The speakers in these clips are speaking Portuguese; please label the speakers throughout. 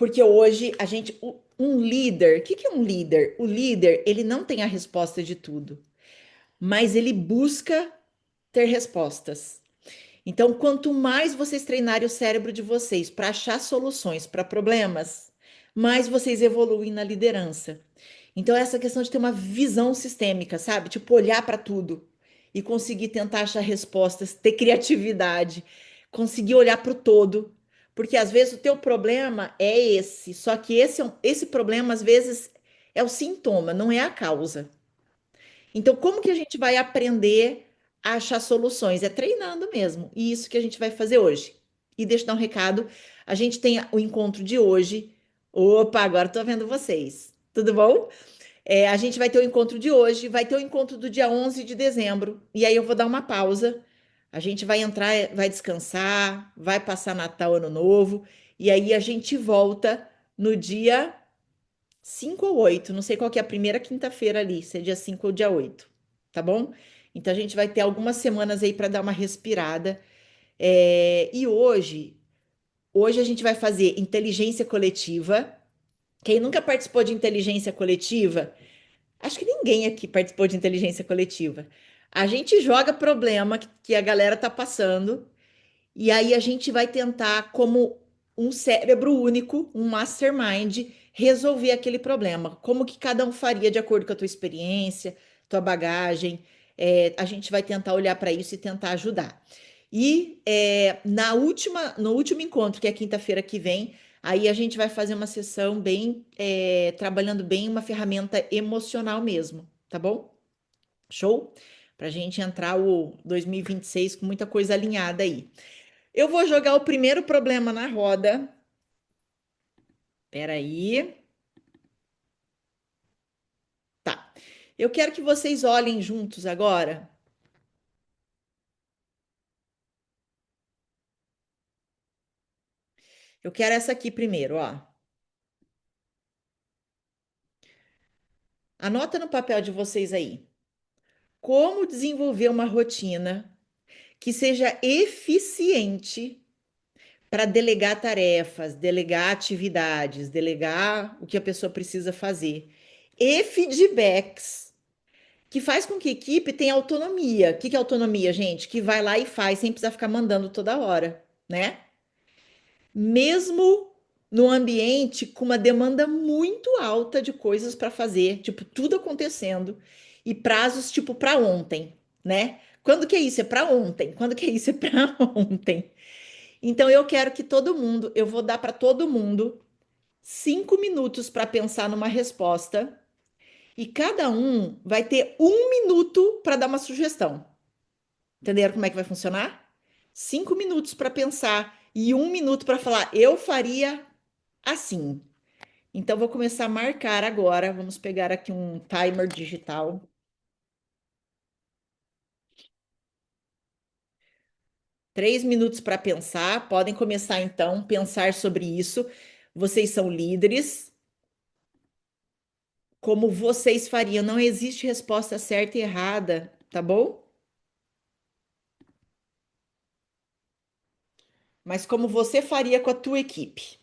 Speaker 1: Porque hoje a gente, um líder, o que que é um líder? O líder, ele não tem a resposta de tudo, mas ele busca ter respostas. Então, quanto mais vocês treinarem o cérebro de vocês para achar soluções para problemas, mais vocês evoluem na liderança. Então, essa questão de ter uma visão sistêmica, sabe? Tipo, olhar para tudo e conseguir tentar achar respostas, ter criatividade, conseguir olhar para o todo. Porque às vezes o teu problema é esse, só que esse problema às vezes é o sintoma, não é a causa. Então, como que a gente vai aprender a achar soluções? É treinando mesmo. E isso que a gente vai fazer hoje. E deixa eu dar um recado. A gente tem o encontro de hoje. Opa, agora estou vendo vocês. Tudo bom? A gente vai ter o encontro de hoje, vai ter o encontro do dia 11 de dezembro. E aí eu vou dar uma pausa. A gente vai entrar, vai descansar, vai passar Natal, Ano Novo. E aí a gente volta no dia 5 ou 8, não sei qual que é a primeira quinta-feira ali, se é dia 5 ou dia 8, tá bom? Então a gente vai ter algumas semanas aí para dar uma respirada. E hoje a gente vai fazer inteligência coletiva. Quem nunca participou de inteligência coletiva, acho que ninguém aqui participou de inteligência coletiva. A gente joga problema que a galera tá passando e aí a gente vai tentar, como um cérebro único, um mastermind, resolver aquele problema. Como que cada um faria de acordo com a tua experiência, tua bagagem. A gente vai tentar olhar para isso e tentar ajudar. E no último encontro, que é quinta-feira que vem, aí a gente vai fazer uma sessão bem, trabalhando bem uma ferramenta emocional mesmo, tá bom? Show? Pra gente entrar o 2026 com muita coisa alinhada aí. Eu vou jogar o primeiro problema na roda. Peraí. Tá. Eu quero que vocês olhem juntos agora. Eu quero essa aqui primeiro, ó. Anota no papel de vocês aí. Como desenvolver uma rotina que seja eficiente para delegar tarefas, delegar atividades, delegar o que a pessoa precisa fazer. E feedbacks que faz com que a equipe tenha autonomia. O que que é autonomia, gente? Que vai lá e faz sem precisar ficar mandando toda hora, né? Mesmo num ambiente com uma demanda muito alta de coisas para fazer, tipo, tudo acontecendo e prazos tipo para ontem, né? Quando que é isso? É para ontem. Quando que é isso? É para ontem. Então eu quero que todo mundo, eu vou dar para todo mundo 5 minutos para pensar numa resposta e cada um vai ter 1 minuto para dar uma sugestão. Entenderam como é que vai funcionar? 5 minutos para pensar e 1 minuto para falar, eu faria assim. Então, vou começar a marcar agora. Vamos pegar aqui um timer digital. 3 minutos para pensar. Podem começar então, pensar sobre isso. Vocês são líderes. Como vocês fariam? Não existe resposta certa e errada, tá bom? Mas como você faria com a tua equipe?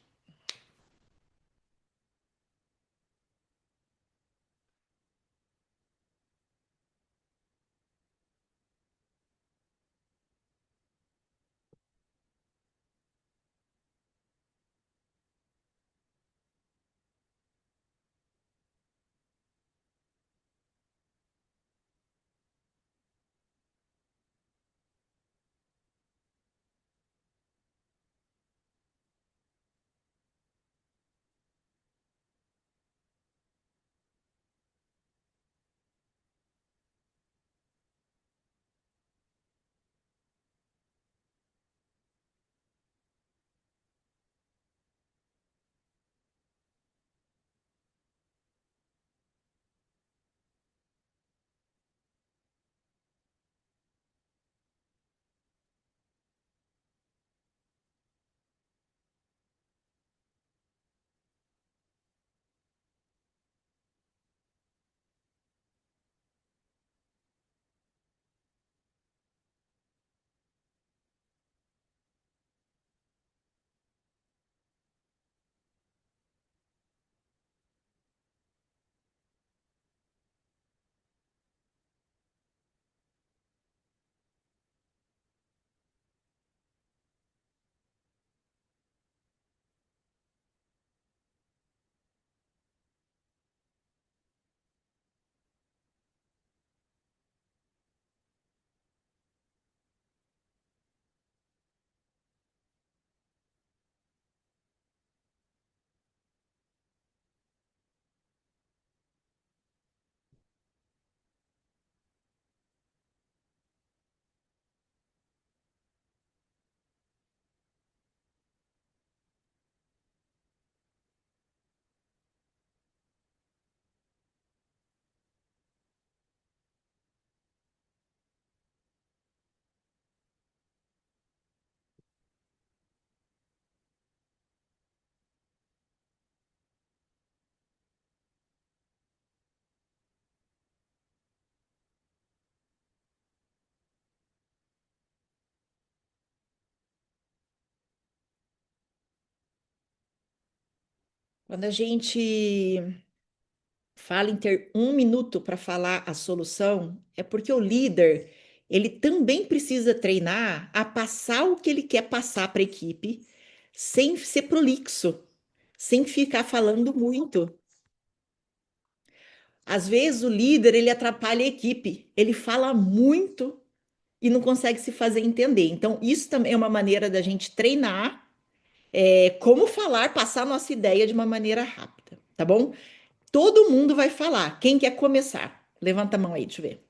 Speaker 1: Quando a gente fala em ter 1 minuto para falar a solução, é porque o líder, ele também precisa treinar a passar o que ele quer passar para a equipe, sem ser prolixo, sem ficar falando muito. Às vezes o líder, ele atrapalha a equipe, ele fala muito e não consegue se fazer entender. Então, isso também é uma maneira da gente treinar como falar, passar a nossa ideia de uma maneira rápida, tá bom? Todo mundo vai falar. Quem quer começar? Levanta a mão aí, deixa eu ver.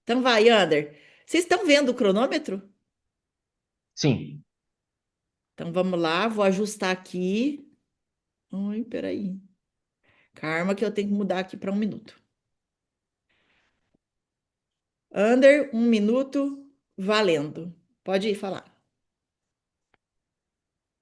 Speaker 1: Então vai, Ander. Vocês estão vendo o cronômetro?
Speaker 2: Sim.
Speaker 1: Então vamos lá, vou ajustar aqui. Ai, peraí. Calma que eu tenho que mudar aqui para 1 minuto. Ander, 1 minuto, valendo. Pode ir falar.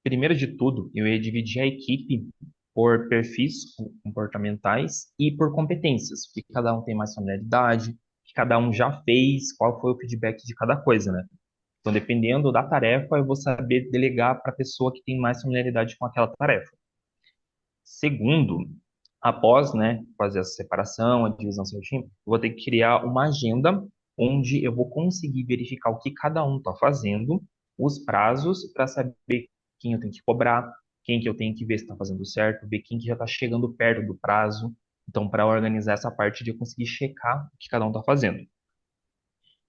Speaker 2: Primeiro de tudo, eu ia dividir a equipe por perfis comportamentais e por competências, que cada um tem mais familiaridade, que cada um já fez, qual foi o feedback de cada coisa, né? Então, dependendo da tarefa, eu vou saber delegar para a pessoa que tem mais familiaridade com aquela tarefa. Segundo, após, né, fazer essa separação, a divisão certinho, eu vou ter que criar uma agenda onde eu vou conseguir verificar o que cada um está fazendo, os prazos, para saber quem eu tenho que cobrar, quem que eu tenho que ver se está fazendo certo, ver quem que já está chegando perto do prazo. Então, para organizar essa parte de eu conseguir checar o que cada um está fazendo.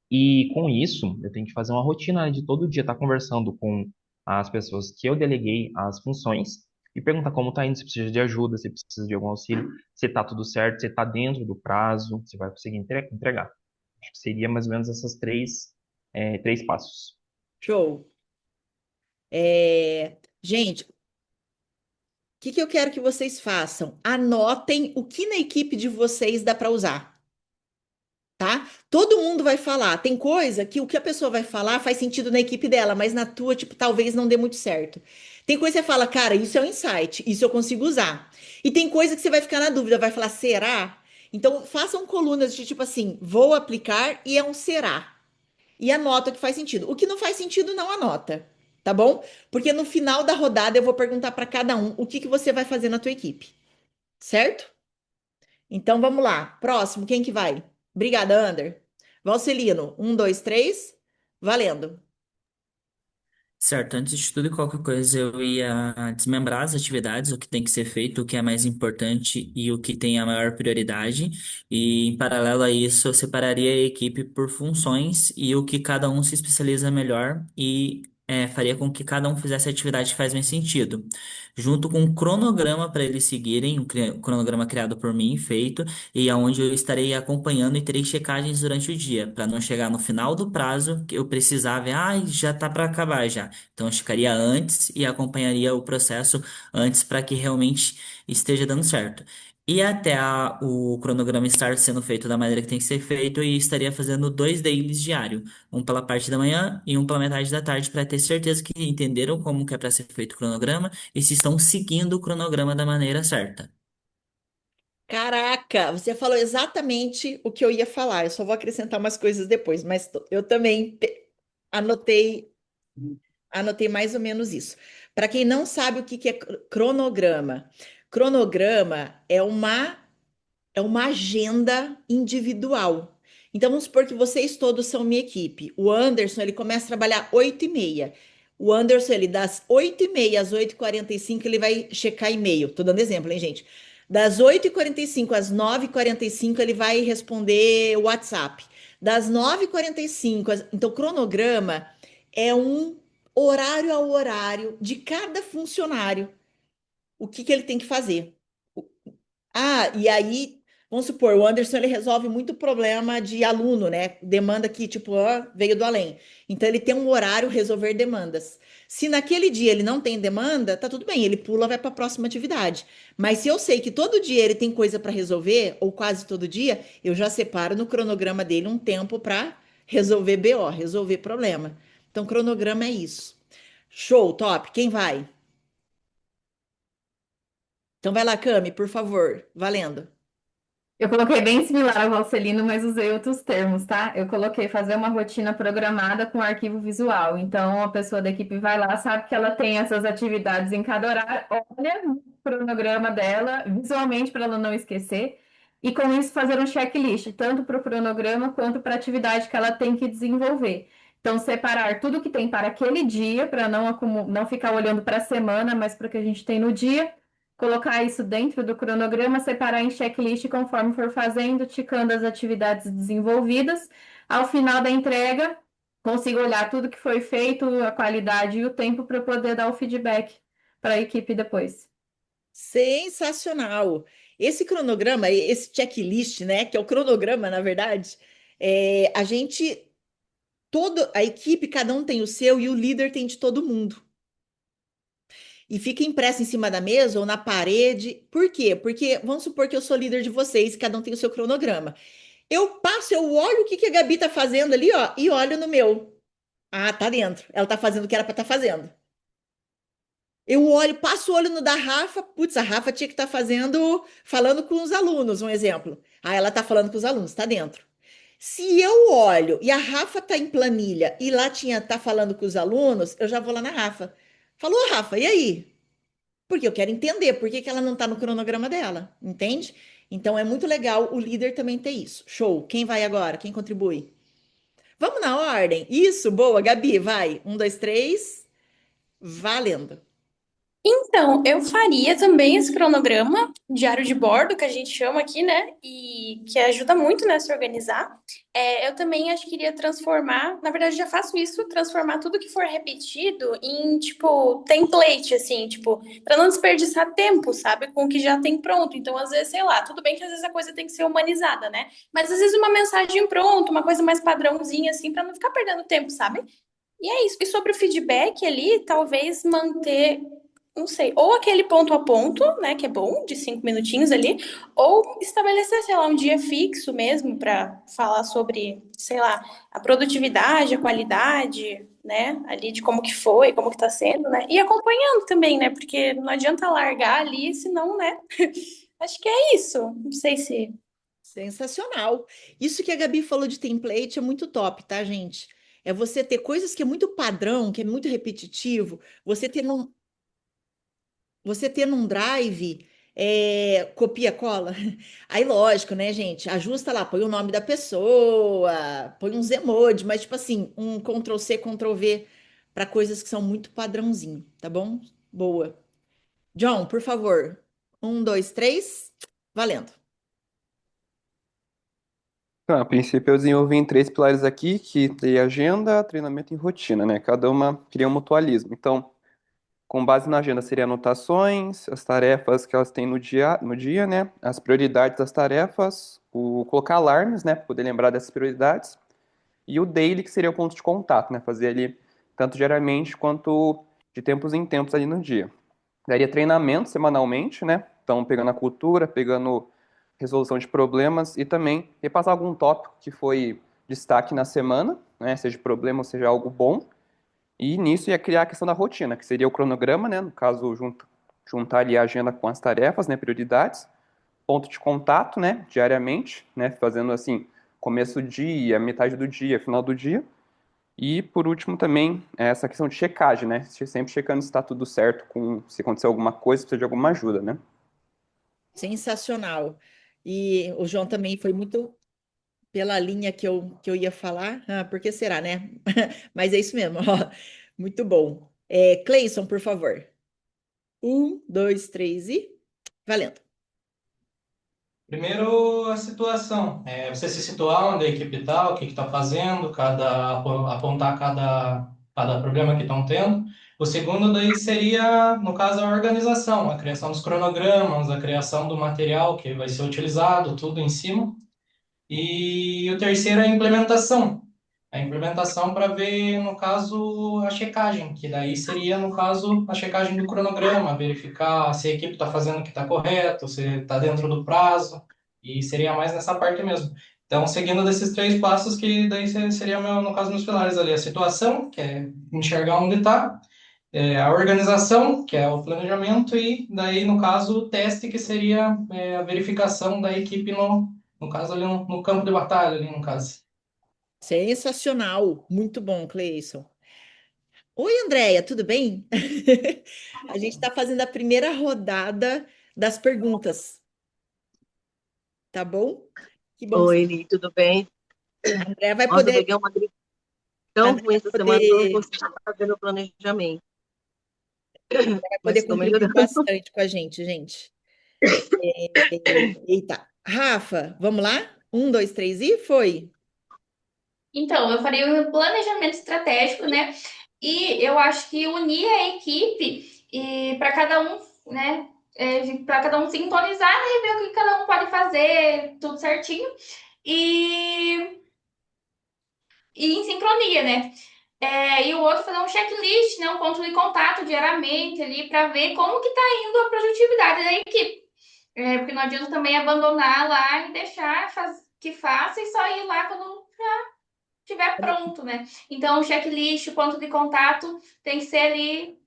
Speaker 2: E com isso, eu tenho que fazer uma rotina de todo dia estar conversando com as pessoas que eu deleguei as funções e perguntar como está indo, se precisa de ajuda, se precisa de algum auxílio, se está tudo certo, se está dentro do prazo, se vai conseguir entregar. Acho que seria mais ou menos essas três passos.
Speaker 1: Show. Gente, o que que eu quero que vocês façam? Anotem o que na equipe de vocês dá para usar. Tá? Todo mundo vai falar. Tem coisa que o que a pessoa vai falar faz sentido na equipe dela, mas na tua, tipo, talvez não dê muito certo. Tem coisa que você fala, cara, isso é um insight, isso eu consigo usar. E tem coisa que você vai ficar na dúvida, vai falar, será? Então, façam colunas de tipo assim, vou aplicar e é um será. E anota o que faz sentido. O que não faz sentido, não anota, tá bom? Porque no final da rodada eu vou perguntar para cada um o que que você vai fazer na tua equipe, certo? Então vamos lá. Próximo, quem que vai? Obrigada, Ander. Valcelino, 1, 2, 3, valendo.
Speaker 3: Certo, antes de tudo e qualquer coisa, eu ia desmembrar as atividades, o que tem que ser feito, o que é mais importante e o que tem a maior prioridade. E, em paralelo a isso, eu separaria a equipe por funções e o que cada um se especializa melhor e faria com que cada um fizesse a atividade que faz mais sentido. Junto com um cronograma para eles seguirem, um cronograma criado por mim, feito, e aonde eu estarei acompanhando e terei checagens durante o dia, para não chegar no final do prazo que eu precisava, já tá para acabar já. Então eu checaria antes e acompanharia o processo antes para que realmente esteja dando certo. E até o cronograma estar sendo feito da maneira que tem que ser feito, eu estaria fazendo 2 dailies diário, um pela parte da manhã e um pela metade da tarde, para ter certeza que entenderam como que é para ser feito o cronograma e se estão seguindo o cronograma da maneira certa.
Speaker 1: Caraca, você falou exatamente o que eu ia falar. Eu só vou acrescentar umas coisas depois, mas eu também anotei, anotei mais ou menos isso. Para quem não sabe o que que é cronograma, cronograma é uma agenda individual. Então, vamos supor que vocês todos são minha equipe. O Anderson, ele começa a trabalhar 8h30. O Anderson, ele das 8h30 às 8h45, ele vai checar e-mail. Tô dando exemplo, hein, gente? Das 8h45 às 9h45, ele vai responder WhatsApp. Das 9h45, então, cronograma é um horário ao horário de cada funcionário. O que que ele tem que fazer? E aí, vamos supor, o Anderson ele resolve muito problema de aluno, né? Demanda que, tipo, veio do além. Então, ele tem um horário resolver demandas. Se naquele dia ele não tem demanda, tá tudo bem, ele pula, vai para a próxima atividade. Mas se eu sei que todo dia ele tem coisa para resolver, ou quase todo dia, eu já separo no cronograma dele um tempo para resolver BO, resolver problema. Então, cronograma é isso. Show, top. Quem vai? Então, vai lá, Cami, por favor. Valendo.
Speaker 4: Eu coloquei bem similar ao Valcelino, mas usei outros termos, tá? Eu coloquei fazer uma rotina programada com arquivo visual. Então, a pessoa da equipe vai lá, sabe que ela tem essas atividades em cada horário, olha no cronograma dela, visualmente, para ela não esquecer, e com isso fazer um checklist, tanto para o cronograma quanto para a atividade que ela tem que desenvolver. Então, separar tudo que tem para aquele dia, para não ficar olhando para a semana, mas para o que a gente tem no dia, colocar isso dentro do cronograma, separar em checklist conforme for fazendo, ticando as atividades desenvolvidas. Ao final da entrega, consigo olhar tudo que foi feito, a qualidade e o tempo para poder dar o feedback para a equipe depois.
Speaker 1: Sensacional. Esse cronograma, esse checklist, né, que é o cronograma, na verdade, a gente, a equipe, cada um tem o seu e o líder tem de todo mundo. E fica impresso em cima da mesa ou na parede. Por quê? Porque vamos supor que eu sou líder de vocês, cada um tem o seu cronograma. Eu passo, eu olho o que que a Gabi tá fazendo ali, ó, e olho no meu. Ah, tá dentro. Ela tá fazendo o que era para estar fazendo. Eu olho, passo o olho no da Rafa, putz, a Rafa tinha que estar fazendo, falando com os alunos, um exemplo. Ah, ela tá falando com os alunos, tá dentro. Se eu olho e a Rafa tá em planilha e lá tá falando com os alunos, eu já vou lá na Rafa. Falou, Rafa, e aí? Porque eu quero entender por que que ela não tá no cronograma dela, entende? Então é muito legal o líder também ter isso. Show. Quem vai agora? Quem contribui? Vamos na ordem. Isso, boa, Gabi, vai. Um, dois, três, valendo.
Speaker 5: Então, eu faria também esse cronograma, diário de bordo, que a gente chama aqui, né? E que ajuda muito, né, a se organizar. Eu também acho que iria transformar, na verdade, já faço isso, transformar tudo que for repetido em, tipo, template, assim, tipo, para não desperdiçar tempo, sabe? Com o que já tem pronto. Então, às vezes, sei lá, tudo bem que às vezes a coisa tem que ser humanizada, né? Mas às vezes uma mensagem pronta, uma coisa mais padrãozinha, assim, para não ficar perdendo tempo, sabe? E é isso. E sobre o feedback ali, talvez manter, não sei, ou aquele ponto a ponto, né, que é bom, de 5 minutinhos ali, ou estabelecer, sei lá, um dia fixo mesmo para falar sobre, sei lá, a produtividade, a qualidade, né, ali de como que foi, como que tá sendo, né, e acompanhando também, né, porque não adianta largar ali, senão, né, acho que é isso. Não sei se
Speaker 1: Sensacional. Isso que a Gabi falou de template é muito top, tá, gente? É você ter coisas que é muito padrão, que é muito repetitivo, você ter num drive, copia, cola. Aí, lógico, né, gente? Ajusta lá, põe o nome da pessoa, põe uns emojis, mas tipo assim, um Ctrl C, Ctrl V para coisas que são muito padrãozinho, tá bom? Boa. John, por favor. Um, dois, três, valendo.
Speaker 6: Então, a princípio eu desenvolvi em três pilares aqui, que tem agenda, treinamento e rotina, né? Cada uma cria um mutualismo. Então, com base na agenda, seria anotações, as tarefas que elas têm no dia, né? As prioridades das tarefas, colocar alarmes, né? Para poder lembrar dessas prioridades. E o daily, que seria o ponto de contato, né? Fazer ali tanto diariamente quanto de tempos em tempos ali no dia. Daria treinamento semanalmente, né? Então, pegando a cultura, pegando resolução de problemas e também repassar algum tópico que foi destaque na semana, né? Seja problema ou seja algo bom. E nisso ia criar a questão da rotina, que seria o cronograma, né? No caso, juntar ali a agenda com as tarefas, né? Prioridades. Ponto de contato, né? Diariamente, né? Fazendo assim, começo do dia, metade do dia, final do dia. E por último também essa questão de checagem, né? Sempre checando se está tudo certo, se acontecer alguma coisa, se precisa de alguma ajuda, né?
Speaker 1: Sensacional. E o João também foi muito pela linha que eu ia falar. Ah, por que será, né? Mas é isso mesmo. Ó. Muito bom. Cleison, por favor. Um, dois, três e valendo.
Speaker 7: Primeiro, a situação. Você se situar onde a equipe está, o que está fazendo, apontar cada problema que estão tendo. O segundo daí seria, no caso, a organização, a criação dos cronogramas, a criação do material que vai ser utilizado, tudo em cima. E o terceiro é a implementação. A implementação para ver, no caso, a checagem, que daí seria, no caso, a checagem do cronograma, verificar se a equipe está fazendo o que está correto, se está dentro do prazo, e seria mais nessa parte mesmo. Então, seguindo desses três passos, que daí seria, no caso, meus pilares ali, a situação, que é enxergar onde está, a organização, que é o planejamento, e daí, no caso, o teste, que seria a verificação da equipe no caso, ali no campo de batalha, ali no caso.
Speaker 1: Sensacional. Muito bom, Cleison. Oi, Andréia, tudo bem? A gente está fazendo a primeira rodada das perguntas, tá bom? Que bom que
Speaker 8: Oi, Li, tudo bem?
Speaker 1: a Andréia vai
Speaker 8: Nossa, eu
Speaker 1: poder,
Speaker 8: peguei uma gripe
Speaker 1: a
Speaker 8: tão
Speaker 1: Andréia
Speaker 8: ruim
Speaker 1: vai
Speaker 8: essa semana que eu não
Speaker 1: poder,
Speaker 8: consegui fazer meu planejamento,
Speaker 1: vai
Speaker 8: mas
Speaker 1: poder
Speaker 8: estou
Speaker 1: contribuir
Speaker 8: melhorando.
Speaker 1: bastante com a gente. Eita. Rafa, vamos lá? Um, dois, três e foi.
Speaker 9: Então, eu faria o planejamento estratégico, né? E eu acho que unir a equipe e para cada um, né? Para cada um sintonizar, né? E ver o que cada um pode fazer, tudo certinho. E, e em sincronia, né? E o outro fazer um checklist, né? Um ponto de contato diariamente ali para ver como que tá indo a produtividade da equipe. Porque não adianta também abandonar lá e deixar que faça e só ir lá quando estiver pronto, né? Então, o checklist, o ponto de contato tem que ser ali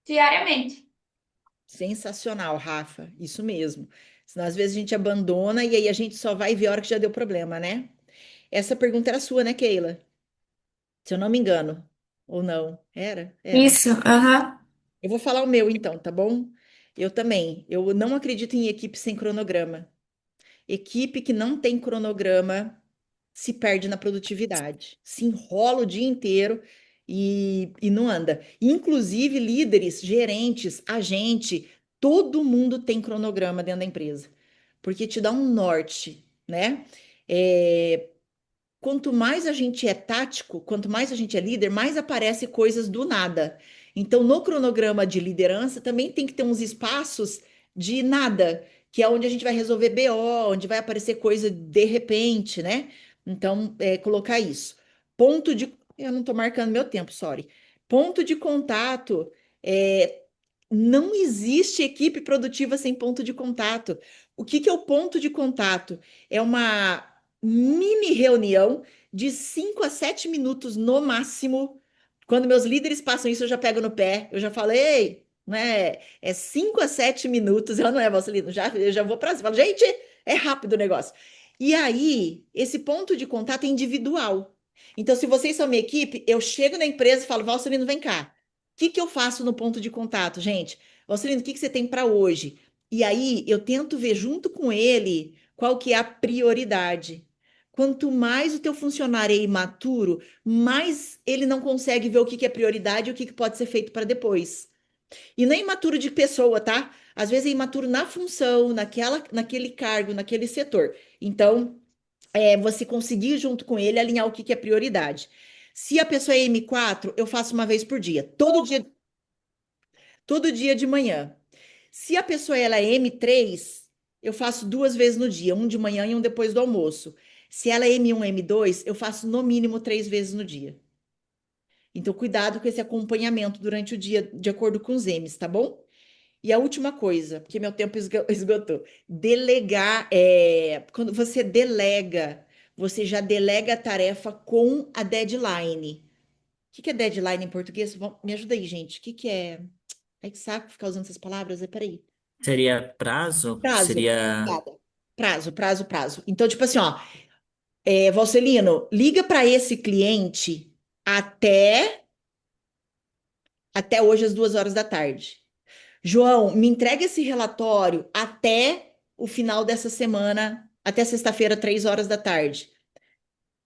Speaker 9: diariamente.
Speaker 1: Sensacional, Rafa. Isso mesmo. Senão, às vezes a gente abandona e aí a gente só vai ver a hora que já deu problema, né? Essa pergunta era sua, né, Keila? Se eu não me engano. Ou não? Era? Era.
Speaker 5: Isso, aham.
Speaker 1: Eu vou falar o meu então, tá bom? Eu também. Eu não acredito em equipe sem cronograma. Equipe que não tem cronograma se perde na produtividade, se enrola o dia inteiro e não anda. Inclusive, líderes, gerentes, agente, todo mundo tem cronograma dentro da empresa, porque te dá um norte, né? É, quanto mais a gente é tático, quanto mais a gente é líder, mais aparece coisas do nada. Então, no cronograma de liderança, também tem que ter uns espaços de nada, que é onde a gente vai resolver BO, onde vai aparecer coisa de repente, né? Então, colocar isso. Ponto de. Eu não estou marcando meu tempo, sorry. Ponto de contato. é, não existe equipe produtiva sem ponto de contato. O que que é o ponto de contato? É uma mini reunião de 5 a 7 minutos no máximo. Quando meus líderes passam isso, eu já pego no pé, eu já falei, né? É 5 a 7 minutos, eu não é, Valcelino, eu já vou para cima. Falo, gente, é rápido o negócio. E aí, esse ponto de contato é individual. Então, se vocês são minha equipe, eu chego na empresa e falo, Valcelino, vem cá. O que que eu faço no ponto de contato, gente? Valcelino, o que que você tem para hoje? E aí, eu tento ver junto com ele qual que é a prioridade. Quanto mais o teu funcionário é imaturo, mais ele não consegue ver o que que é prioridade e o que que pode ser feito para depois. E não é imaturo de pessoa, tá? Às vezes é imaturo na função, naquele cargo, naquele setor. Então, você conseguir junto com ele alinhar o que que é prioridade. Se a pessoa é M4, eu faço uma vez por dia, todo dia de manhã. Se a pessoa ela é M3, eu faço duas vezes no dia, um de manhã e um depois do almoço. Se ela é M1, M2, eu faço no mínimo três vezes no dia. Então, cuidado com esse acompanhamento durante o dia, de acordo com os M's, tá bom? E a última coisa, porque meu tempo esgotou, delegar, quando você delega, você já delega a tarefa com a deadline. O que que é deadline em português? Me ajuda aí, gente. O que que é? Ai, que saco ficar usando essas palavras. Peraí.
Speaker 3: Seria prazo?
Speaker 1: Prazo.
Speaker 3: Seria.
Speaker 1: Obrigada. Prazo. Então, tipo assim, ó, Valcelino, liga para esse cliente até, até hoje às 2 horas da tarde. João, me entrega esse relatório até o final dessa semana, até sexta-feira, 3 horas da tarde.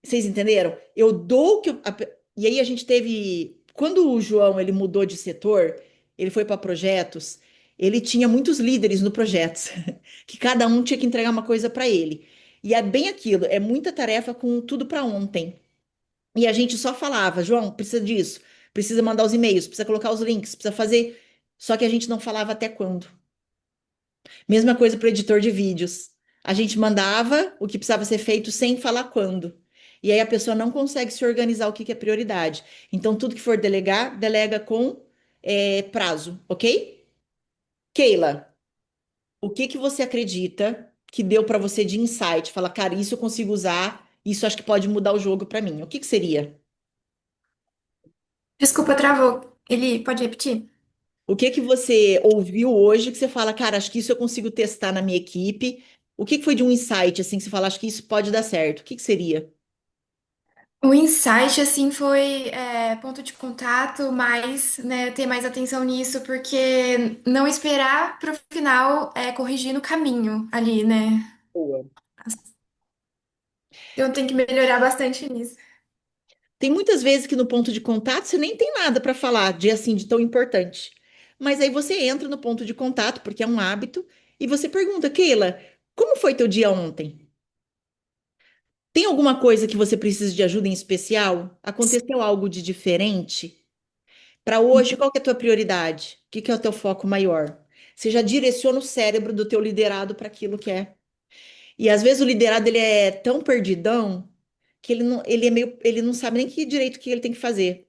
Speaker 1: Vocês entenderam? Eu dou o que. E aí a gente teve. Quando o João ele mudou de setor, ele foi para projetos, ele tinha muitos líderes no projetos, que cada um tinha que entregar uma coisa para ele. E é bem aquilo, é muita tarefa com tudo para ontem. E a gente só falava, João, precisa disso, precisa mandar os e-mails, precisa colocar os links, precisa fazer. Só que a gente não falava até quando. Mesma coisa para o editor de vídeos. A gente mandava o que precisava ser feito sem falar quando. E aí a pessoa não consegue se organizar o que que é prioridade. Então, tudo que for delegar, delega com prazo, ok? Keila, o que que você acredita que deu para você de insight? Fala, cara, isso eu consigo usar, isso acho que pode mudar o jogo para mim. O que que seria?
Speaker 5: Desculpa, travou.
Speaker 10: Ele pode repetir?
Speaker 1: O que que você ouviu hoje que você fala, cara, acho que isso eu consigo testar na minha equipe? O que que foi de um insight, assim, que você fala, acho que isso pode dar certo? O que que seria?
Speaker 10: O insight, assim, foi ponto de contato, mas, né, ter mais atenção nisso, porque não esperar pro final corrigir no caminho ali, né?
Speaker 1: Boa.
Speaker 10: Então tem que melhorar bastante nisso.
Speaker 1: Tem muitas vezes que no ponto de contato você nem tem nada para falar de assim de tão importante. Mas aí você entra no ponto de contato, porque é um hábito, e você pergunta, Keila, como foi teu dia ontem? Tem alguma coisa que você precisa de ajuda em especial? Aconteceu algo de diferente? Para hoje, qual que é a tua prioridade? O que que é o teu foco maior? Você já direciona o cérebro do teu liderado para aquilo que é. E às vezes o liderado ele é tão perdidão que ele não sabe nem que direito que ele tem que fazer,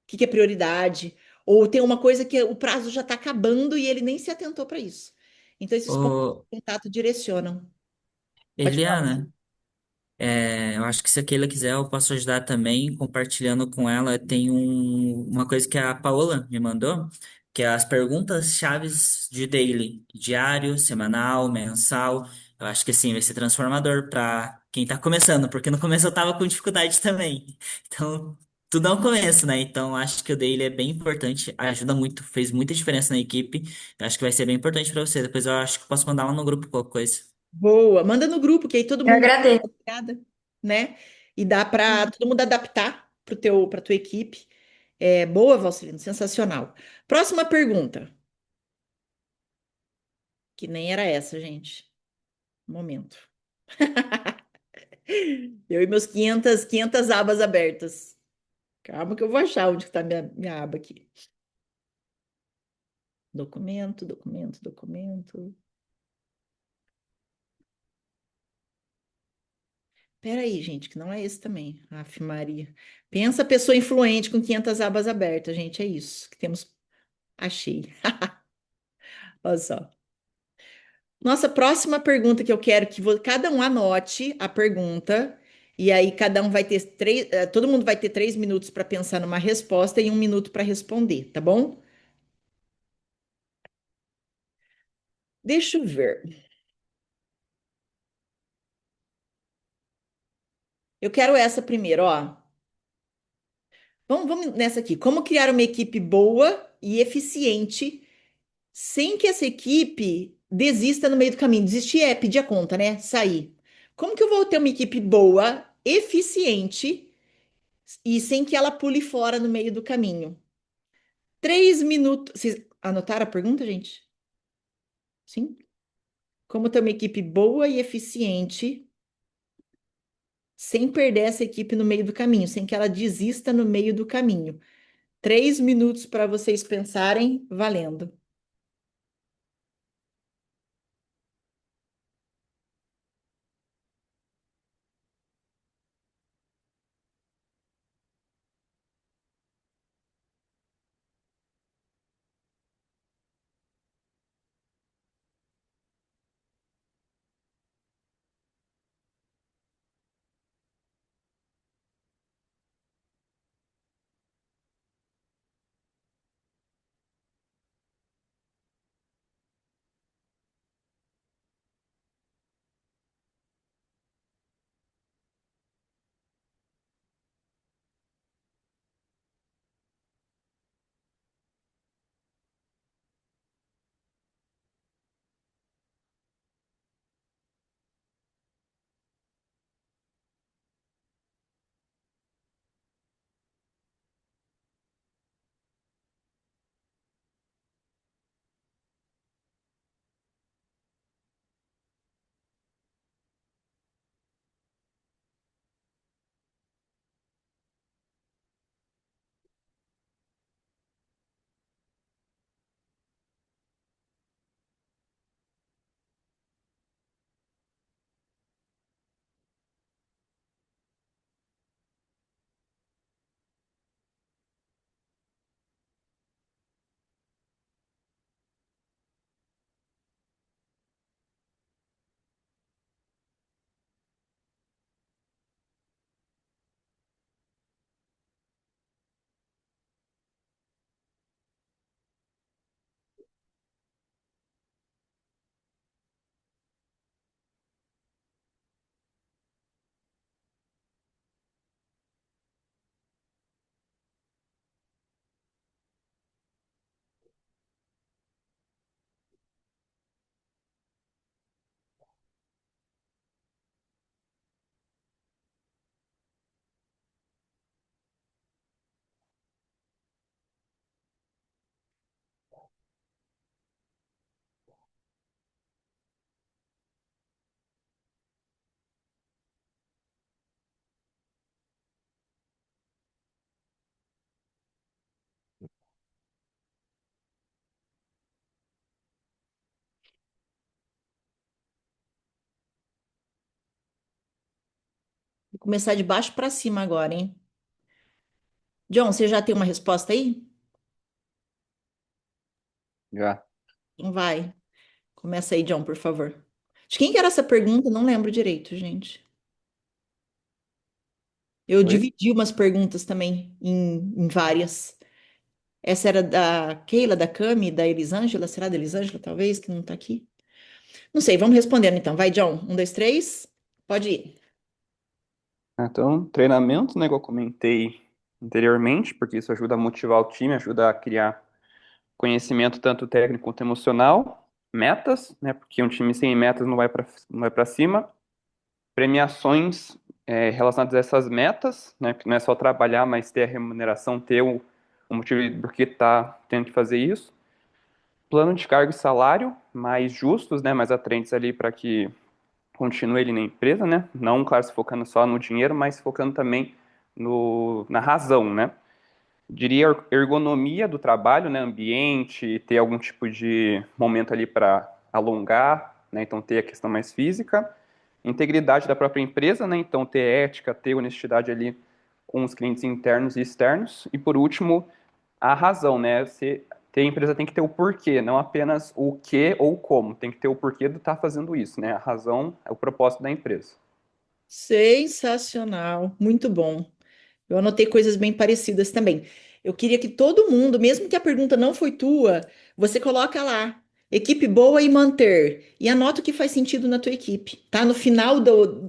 Speaker 1: o que que é prioridade, ou tem uma coisa que o prazo já está acabando e ele nem se atentou para isso. Então esses pontos
Speaker 3: Ô,
Speaker 1: de contato direcionam. Pode falar.
Speaker 3: Eliana, eu acho que se a Keila quiser, eu posso ajudar também, compartilhando com ela. Tem uma coisa que a Paola me mandou, que é as perguntas chaves de daily, diário, semanal, mensal. Eu acho que assim, vai ser transformador para quem tá começando, porque no começo eu tava com dificuldade também. Então, tudo é um começo, né? Então, acho que o daily é bem importante, ajuda muito, fez muita diferença na equipe. Eu acho que vai ser bem importante para você. Depois eu acho que eu posso mandar lá no grupo qualquer coisa.
Speaker 1: Boa, manda no grupo que aí todo
Speaker 10: Eu
Speaker 1: mundo dá
Speaker 10: agradeço.
Speaker 1: uma olhada, né? E dá para todo mundo adaptar para tua equipe. É boa, Valcelino, sensacional. Próxima pergunta, que nem era essa, gente. Um momento. Eu e meus 500 abas abertas. Calma que eu vou achar onde está minha aba aqui. Documento, documento, documento. Peraí, gente, que não é esse também. Aff, Maria. Pensa pessoa influente com 500 abas abertas, gente. É isso que temos. Achei. Olha só. Nossa próxima pergunta que eu quero que cada um anote a pergunta. E aí, cada um vai ter todo mundo vai ter 3 minutos para pensar numa resposta e 1 minuto para responder, tá bom? Deixa eu ver. Eu quero essa primeiro, ó. Vamos nessa aqui. Como criar uma equipe boa e eficiente sem que essa equipe desista no meio do caminho? Desistir é pedir a conta, né? Sair. Como que eu vou ter uma equipe boa, eficiente e sem que ela pule fora no meio do caminho? 3 minutos. Vocês anotaram a pergunta, gente? Sim? Como ter uma equipe boa e eficiente sem perder essa equipe no meio do caminho, sem que ela desista no meio do caminho? 3 minutos para vocês pensarem, valendo. começar de baixo para cima agora, hein? John, você já tem uma resposta aí?
Speaker 6: Já.
Speaker 1: Então vai. Começa aí, John, por favor. De quem que era essa pergunta? Não lembro direito, gente. Eu
Speaker 6: Oi?
Speaker 1: dividi umas perguntas também em várias. Essa era da Keila, da Cami, da Elisângela. Será da Elisângela, talvez, que não tá aqui? Não sei, vamos respondendo então. Vai, John. Um, dois, três. Pode ir.
Speaker 6: Então, treinamento, né, igual eu comentei anteriormente, porque isso ajuda a motivar o time, ajuda a criar conhecimento tanto técnico quanto emocional. Metas, né, porque um time sem metas não vai para cima. Premiações relacionadas a essas metas, né, que não é só trabalhar, mas ter a remuneração, ter o motivo por que está tendo que fazer isso. Plano de cargo e salário mais justos, né, mais atraentes ali para que continue ele na empresa, né? Não, claro, se focando só no dinheiro, mas focando também na razão, né? Diria ergonomia do trabalho, né? Ambiente, ter algum tipo de momento ali para alongar, né? Então ter a questão mais física. Integridade da própria empresa, né? Então ter ética, ter honestidade ali com os clientes internos e externos. E por último, a razão, né? A empresa tem que ter o porquê, não apenas o que ou o como. Tem que ter o porquê de estar fazendo isso, né? A razão é o propósito da empresa.
Speaker 1: Sensacional. Muito bom. Eu anotei coisas bem parecidas também. Eu queria que todo mundo, mesmo que a pergunta não foi tua, você coloca lá, equipe boa e manter, e anota o que faz sentido na tua equipe, tá?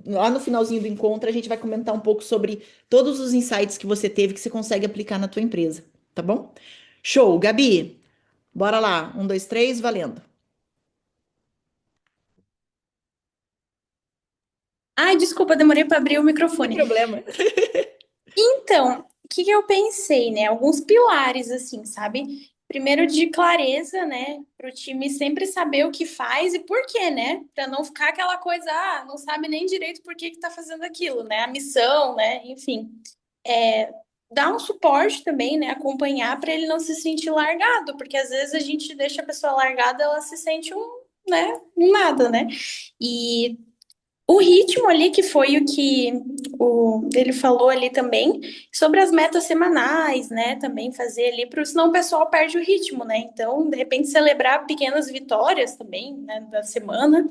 Speaker 1: Lá no finalzinho do encontro, a gente vai comentar um pouco sobre todos os insights que você teve que você consegue aplicar na tua empresa, tá bom? Show, Gabi, bora lá. Um, dois, três, valendo.
Speaker 5: Ai, desculpa, demorei para abrir o
Speaker 1: Sem
Speaker 5: microfone.
Speaker 1: problema.
Speaker 5: Então, o que que eu pensei, né? Alguns pilares, assim, sabe? Primeiro, de clareza, né? Para o time sempre saber o que faz e por quê, né? Para não ficar aquela coisa, não sabe nem direito por que que tá fazendo aquilo, né? A missão, né? Enfim. Dar um suporte também, né? Acompanhar para ele não se sentir largado, porque às vezes a gente deixa a pessoa largada, ela se sente né? Um nada, né? E o ritmo ali, que foi o que ele falou ali também, sobre as metas semanais, né? Também fazer ali, senão o pessoal perde o ritmo, né? Então, de repente, celebrar pequenas vitórias também, né, da semana.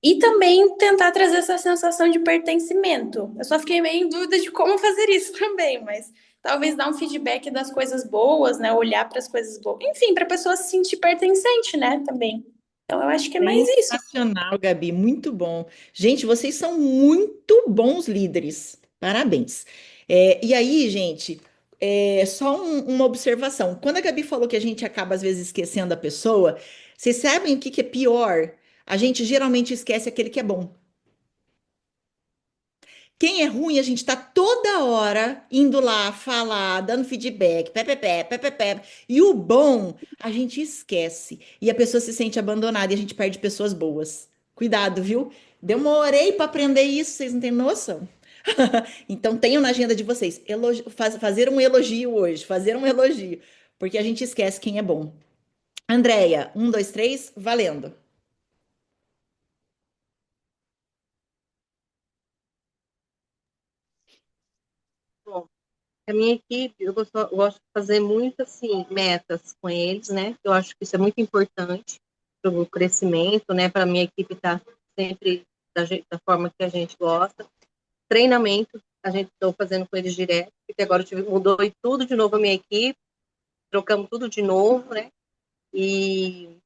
Speaker 5: E também tentar trazer essa sensação de pertencimento. Eu só fiquei meio em dúvida de como fazer isso também, mas talvez dar um feedback das coisas boas, né? Olhar para as coisas boas. Enfim, para a pessoa se sentir pertencente, né? Também. Então, eu acho que é mais isso.
Speaker 1: Sensacional, Gabi, muito bom. Gente, vocês são muito bons líderes. Parabéns. E aí, gente, só uma observação. Quando a Gabi falou que a gente acaba às vezes esquecendo a pessoa, vocês sabem o que que é pior? A gente geralmente esquece aquele que é bom. Quem é ruim, a gente tá toda hora indo lá falar, dando feedback, pé, pé, pé, pé, pé, pé. E o bom, a gente esquece. E a pessoa se sente abandonada e a gente perde pessoas boas. Cuidado, viu? Demorei para aprender isso, vocês não têm noção. Então tenham na agenda de vocês, fazer um elogio hoje, fazer um elogio, porque a gente esquece quem é bom. Andréia, um, dois, três, valendo.
Speaker 8: Bom, a minha equipe, eu gosto de fazer muito, assim, metas com eles, né? Eu acho que isso é muito importante para o crescimento, né? Para a minha equipe estar sempre da forma que a gente gosta. Treinamento, a gente está fazendo com eles direto, porque agora mudou e tudo de novo a minha equipe, trocamos tudo de novo, né? E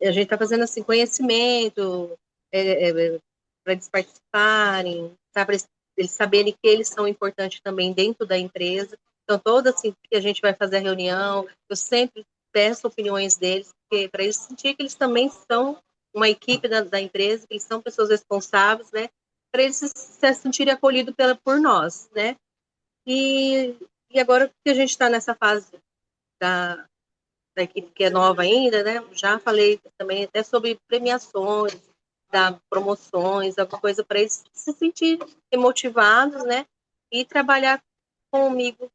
Speaker 8: a gente está fazendo, assim, conhecimento, para eles participarem, tá? Para eles saberem que eles são importantes também dentro da empresa. Então, toda assim que a gente vai fazer a reunião, eu sempre peço opiniões deles, para eles sentirem que eles também são uma equipe da empresa, que eles são pessoas responsáveis, né? Para eles se sentirem acolhidos por nós, né? E, e agora que a gente está nessa fase da, da equipe que é nova ainda, né? Já falei também até sobre premiações, dar promoções, alguma coisa para eles se sentirem motivados, né? E trabalhar comigo,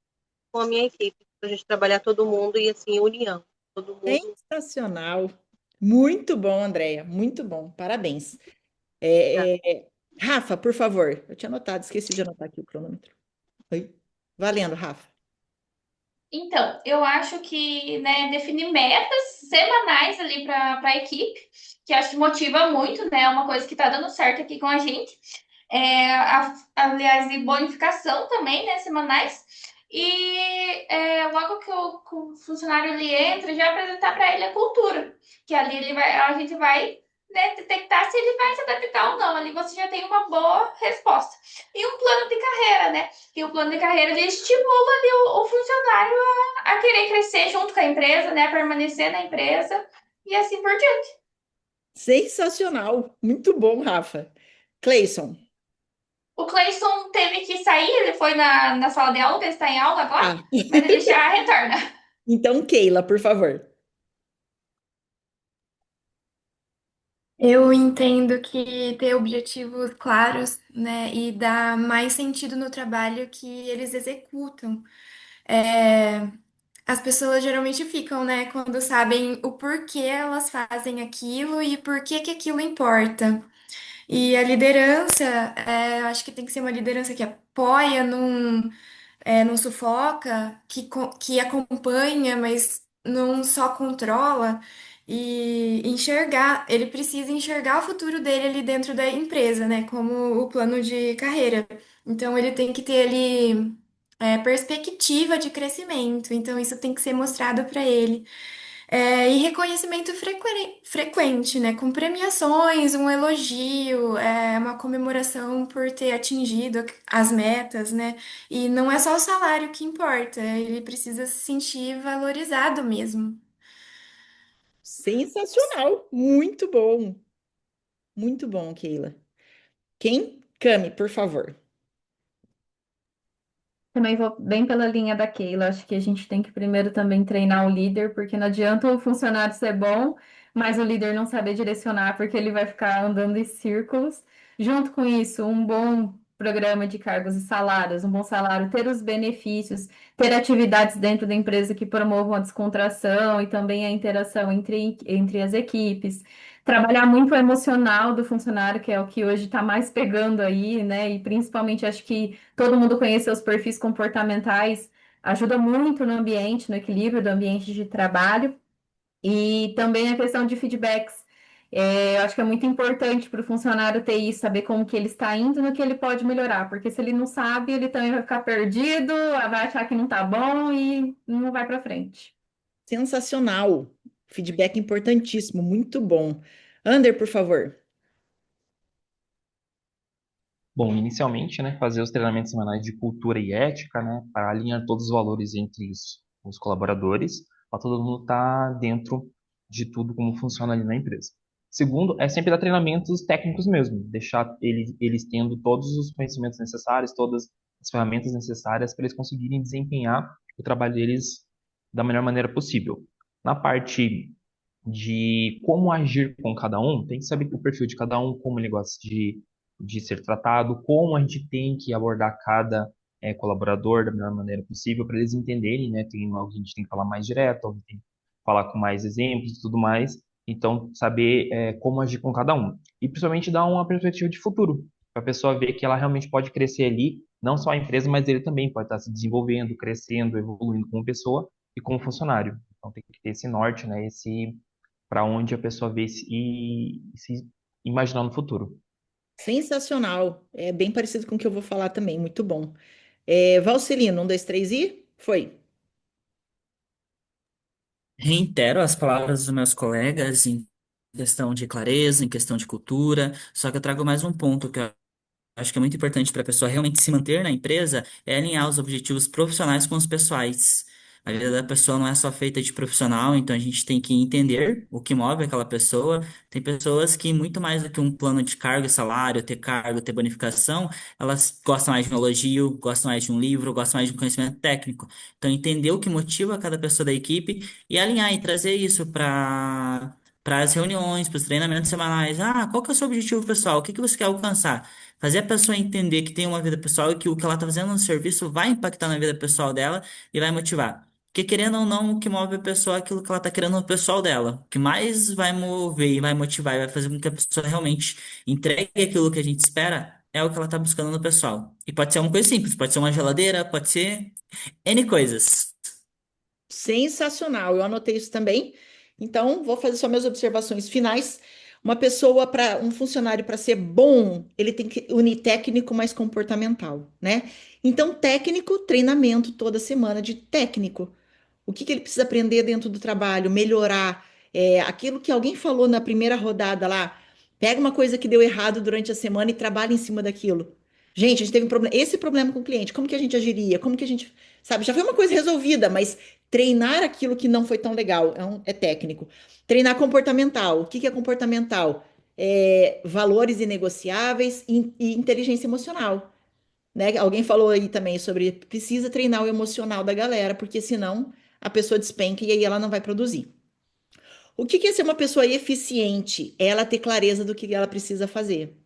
Speaker 8: com a minha equipe, para a gente trabalhar todo mundo e assim, união. Todo mundo.
Speaker 1: Sensacional. Muito bom, Andréia. Muito bom. Parabéns.
Speaker 8: Tá?
Speaker 1: É, Rafa, por favor. Eu tinha anotado, esqueci de anotar aqui o cronômetro. Oi. Valendo, Rafa.
Speaker 9: Então, eu acho que, né, definir metas semanais ali para a equipe, que acho que motiva muito, né? É uma coisa que está dando certo aqui com a gente. Aliás, e bonificação também, né, semanais. E logo que o funcionário ali entra, já apresentar para ele a cultura, que ali a gente vai, né, detectar se ele vai se adaptar ou não. Ali você já tem uma boa resposta. E um plano de carreira, né? E o plano de carreira ele estimula ali o funcionário a querer crescer junto com a empresa, né, a permanecer na empresa e assim por diante.
Speaker 1: Sensacional. Muito bom, Rafa. Cleison.
Speaker 9: O Cleison teve que sair, ele foi na sala de aula, ele está em aula agora,
Speaker 1: Ah,
Speaker 9: mas ele já retorna.
Speaker 1: então, Keila, por favor.
Speaker 10: Eu entendo que ter objetivos claros, né, e dar mais sentido no trabalho que eles executam. É, as pessoas geralmente ficam, né, quando sabem o porquê elas fazem aquilo e por que que aquilo importa. E a liderança, eu acho que tem que ser uma liderança que apoia, não sufoca, que acompanha, mas não só controla. E enxergar, ele precisa enxergar o futuro dele ali dentro da empresa, né? Como o plano de carreira. Então ele tem que ter ali perspectiva de crescimento. Então isso tem que ser mostrado para ele. E reconhecimento frequente, né? Com premiações, um elogio, uma comemoração por ter atingido as metas, né? E não é só o salário que importa, ele precisa se sentir valorizado mesmo.
Speaker 1: Sensacional. Muito bom. Muito bom, Keila. Quem? Cami, por favor.
Speaker 4: Também vou bem pela linha da Keila. Acho que a gente tem que primeiro também treinar o líder, porque não adianta o funcionário ser bom, mas o líder não saber direcionar, porque ele vai ficar andando em círculos. Junto com isso, um bom programa de cargos e salários, um bom salário, ter os benefícios, ter atividades dentro da empresa que promovam a descontração e também a interação entre as equipes. Trabalhar muito o emocional do funcionário, que é o que hoje está mais pegando aí, né? E principalmente acho que todo mundo conhecer os perfis comportamentais ajuda muito no ambiente, no equilíbrio do ambiente de trabalho. E também a questão de feedbacks. Eu acho que é muito importante para o funcionário ter isso, saber como que ele está indo e no que ele pode melhorar, porque se ele não sabe, ele também vai ficar perdido, vai achar que não está bom e não vai para frente.
Speaker 1: Sensacional. Feedback importantíssimo. Muito bom. Ander, por favor.
Speaker 2: Bom, inicialmente, né, fazer os treinamentos semanais de cultura e ética, né, para alinhar todos os valores entre os colaboradores, para todo mundo estar dentro de tudo como funciona ali na empresa. Segundo, é sempre dar treinamentos técnicos mesmo, deixar eles tendo todos os conhecimentos necessários, todas as ferramentas necessárias para eles conseguirem desempenhar o trabalho deles da melhor maneira possível. Na parte de como agir com cada um, tem que saber o perfil de cada um, como ele gosta de ser tratado, como a gente tem que abordar cada colaborador da melhor maneira possível para eles entenderem, né? Tem algo que a gente tem que falar mais direto, algo que tem que falar com mais exemplos e tudo mais. Então, saber como agir com cada um. E principalmente dar uma perspectiva de futuro, para a pessoa ver que ela realmente pode crescer ali, não só a empresa, mas ele também pode estar se desenvolvendo, crescendo, evoluindo como pessoa e como funcionário. Então, tem que ter esse norte, né? Esse para onde a pessoa vê se imaginar no futuro.
Speaker 1: Sensacional. É bem parecido com o que eu vou falar também. Muito bom. Valcelino, um, dois, três e foi.
Speaker 3: Reitero as palavras dos meus colegas em questão de clareza, em questão de cultura, só que eu trago mais um ponto que eu acho que é muito importante para a pessoa realmente se manter na empresa, é alinhar os objetivos profissionais com os pessoais. A vida da pessoa não é só feita de profissional, então a gente tem que entender o que move aquela pessoa. Tem pessoas que, muito mais do que um plano de cargo, ter bonificação, elas gostam mais de um elogio, gostam mais de um livro, gostam mais de um conhecimento técnico. Então, entender o que motiva cada pessoa da equipe e alinhar e trazer isso para as reuniões, para os treinamentos semanais. Ah, qual que é o seu objetivo pessoal? O que que você quer alcançar? Fazer a pessoa entender que tem uma vida pessoal e que o que ela está fazendo no serviço vai impactar na vida pessoal dela e vai motivar. Porque querendo ou não, o que move a pessoa é aquilo que ela tá querendo no pessoal dela. O que mais vai mover e vai motivar e vai fazer com que a pessoa realmente entregue aquilo que a gente espera é o que ela tá buscando no pessoal. E pode ser uma coisa simples, pode ser uma geladeira, pode ser N coisas.
Speaker 1: Sensacional, eu anotei isso também. Então, vou fazer só minhas observações finais. Uma pessoa para um funcionário para ser bom, ele tem que unir técnico mais comportamental, né? Então, técnico, treinamento toda semana de técnico. O que que ele precisa aprender dentro do trabalho, melhorar, aquilo que alguém falou na primeira rodada lá. Pega uma coisa que deu errado durante a semana e trabalha em cima daquilo. Gente, a gente teve um problema, esse problema com o cliente, como que a gente agiria? Como que a gente, sabe, já foi uma coisa resolvida, mas treinar aquilo que não foi tão legal é técnico. Treinar comportamental. O que que é comportamental? Valores inegociáveis e inteligência emocional, né? Alguém falou aí também sobre precisa treinar o emocional da galera, porque senão a pessoa despenca e aí ela não vai produzir. O que que é ser uma pessoa eficiente? É ela ter clareza do que ela precisa fazer.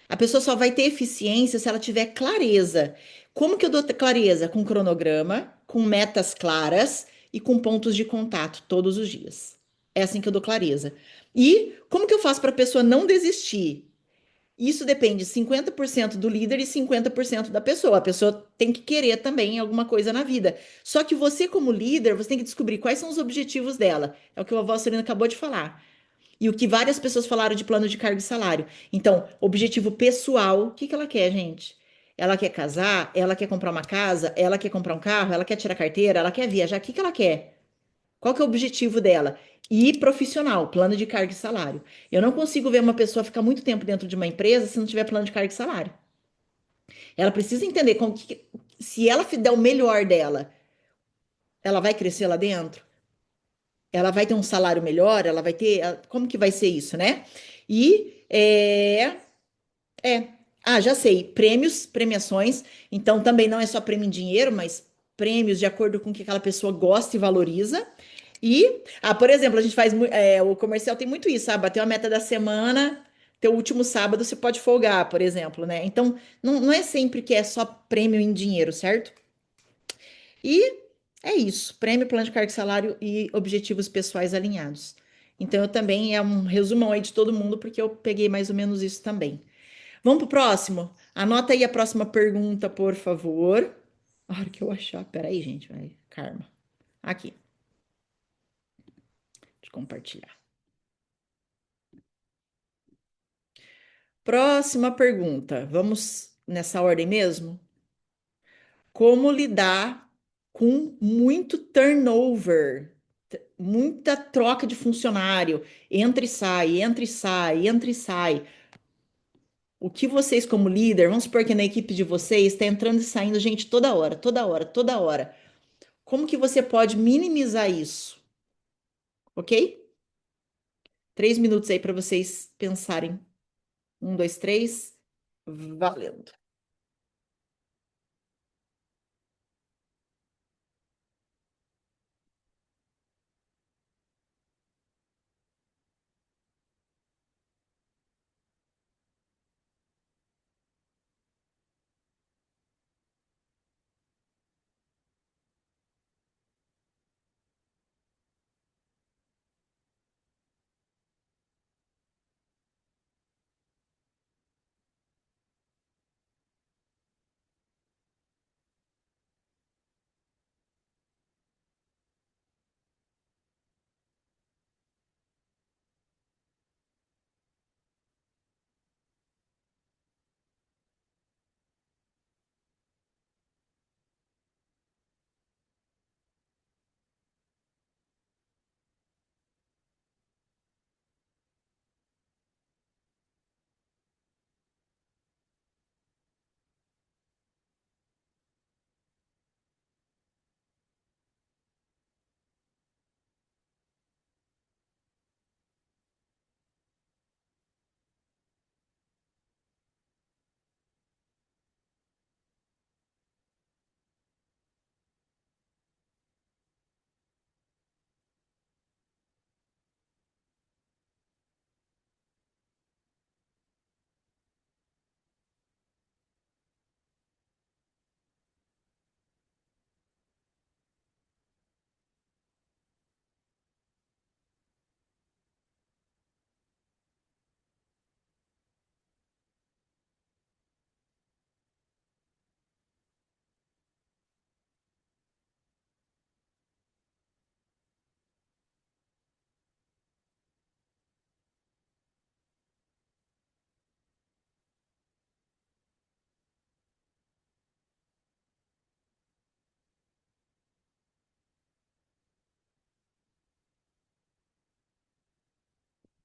Speaker 1: A pessoa só vai ter eficiência se ela tiver clareza. Como que eu dou clareza? Com cronograma, com metas claras e com pontos de contato todos os dias. É assim que eu dou clareza. E como que eu faço para a pessoa não desistir? Isso depende 50% do líder e 50% da pessoa. A pessoa tem que querer também alguma coisa na vida. Só que você, como líder, você tem que descobrir quais são os objetivos dela. É o que a avó Serena acabou de falar. E o que várias pessoas falaram de plano de cargo e salário. Então, objetivo pessoal, o que que ela quer, gente? Ela quer casar? Ela quer comprar uma casa? Ela quer comprar um carro? Ela quer tirar carteira? Ela quer viajar? O que que ela quer? Qual que é o objetivo dela? E profissional, plano de cargo e salário. Eu não consigo ver uma pessoa ficar muito tempo dentro de uma empresa se não tiver plano de cargo e salário. Ela precisa entender se ela der o melhor dela, ela vai crescer lá dentro? Ela vai ter um salário melhor? Ela vai ter. Como que vai ser isso, né? E já sei, prêmios, premiações. Então também não é só prêmio em dinheiro, mas prêmios de acordo com o que aquela pessoa gosta e valoriza. E, por exemplo, a gente faz, o comercial tem muito isso, sabe? Bater uma meta da semana, teu último sábado você pode folgar, por exemplo, né? Então, não é sempre que é só prêmio em dinheiro, certo? E é isso, prêmio, plano de cargo e salário e objetivos pessoais alinhados. Então, eu também, é um resumão aí de todo mundo, porque eu peguei mais ou menos isso também. Vamos pro próximo? Anota aí a próxima pergunta, por favor. A hora que eu achar. Peraí, gente. Vai. Karma. Aqui. Deixa eu compartilhar. Próxima pergunta. Vamos nessa ordem mesmo? Como lidar com muito turnover? Muita troca de funcionário. Entra e sai, entra e sai, entra e sai. O que vocês, como líder, vamos supor que na equipe de vocês está entrando e saindo gente toda hora, toda hora, toda hora. Como que você pode minimizar isso? Ok? 3 minutos aí para vocês pensarem. 1, 2, 3. Valendo.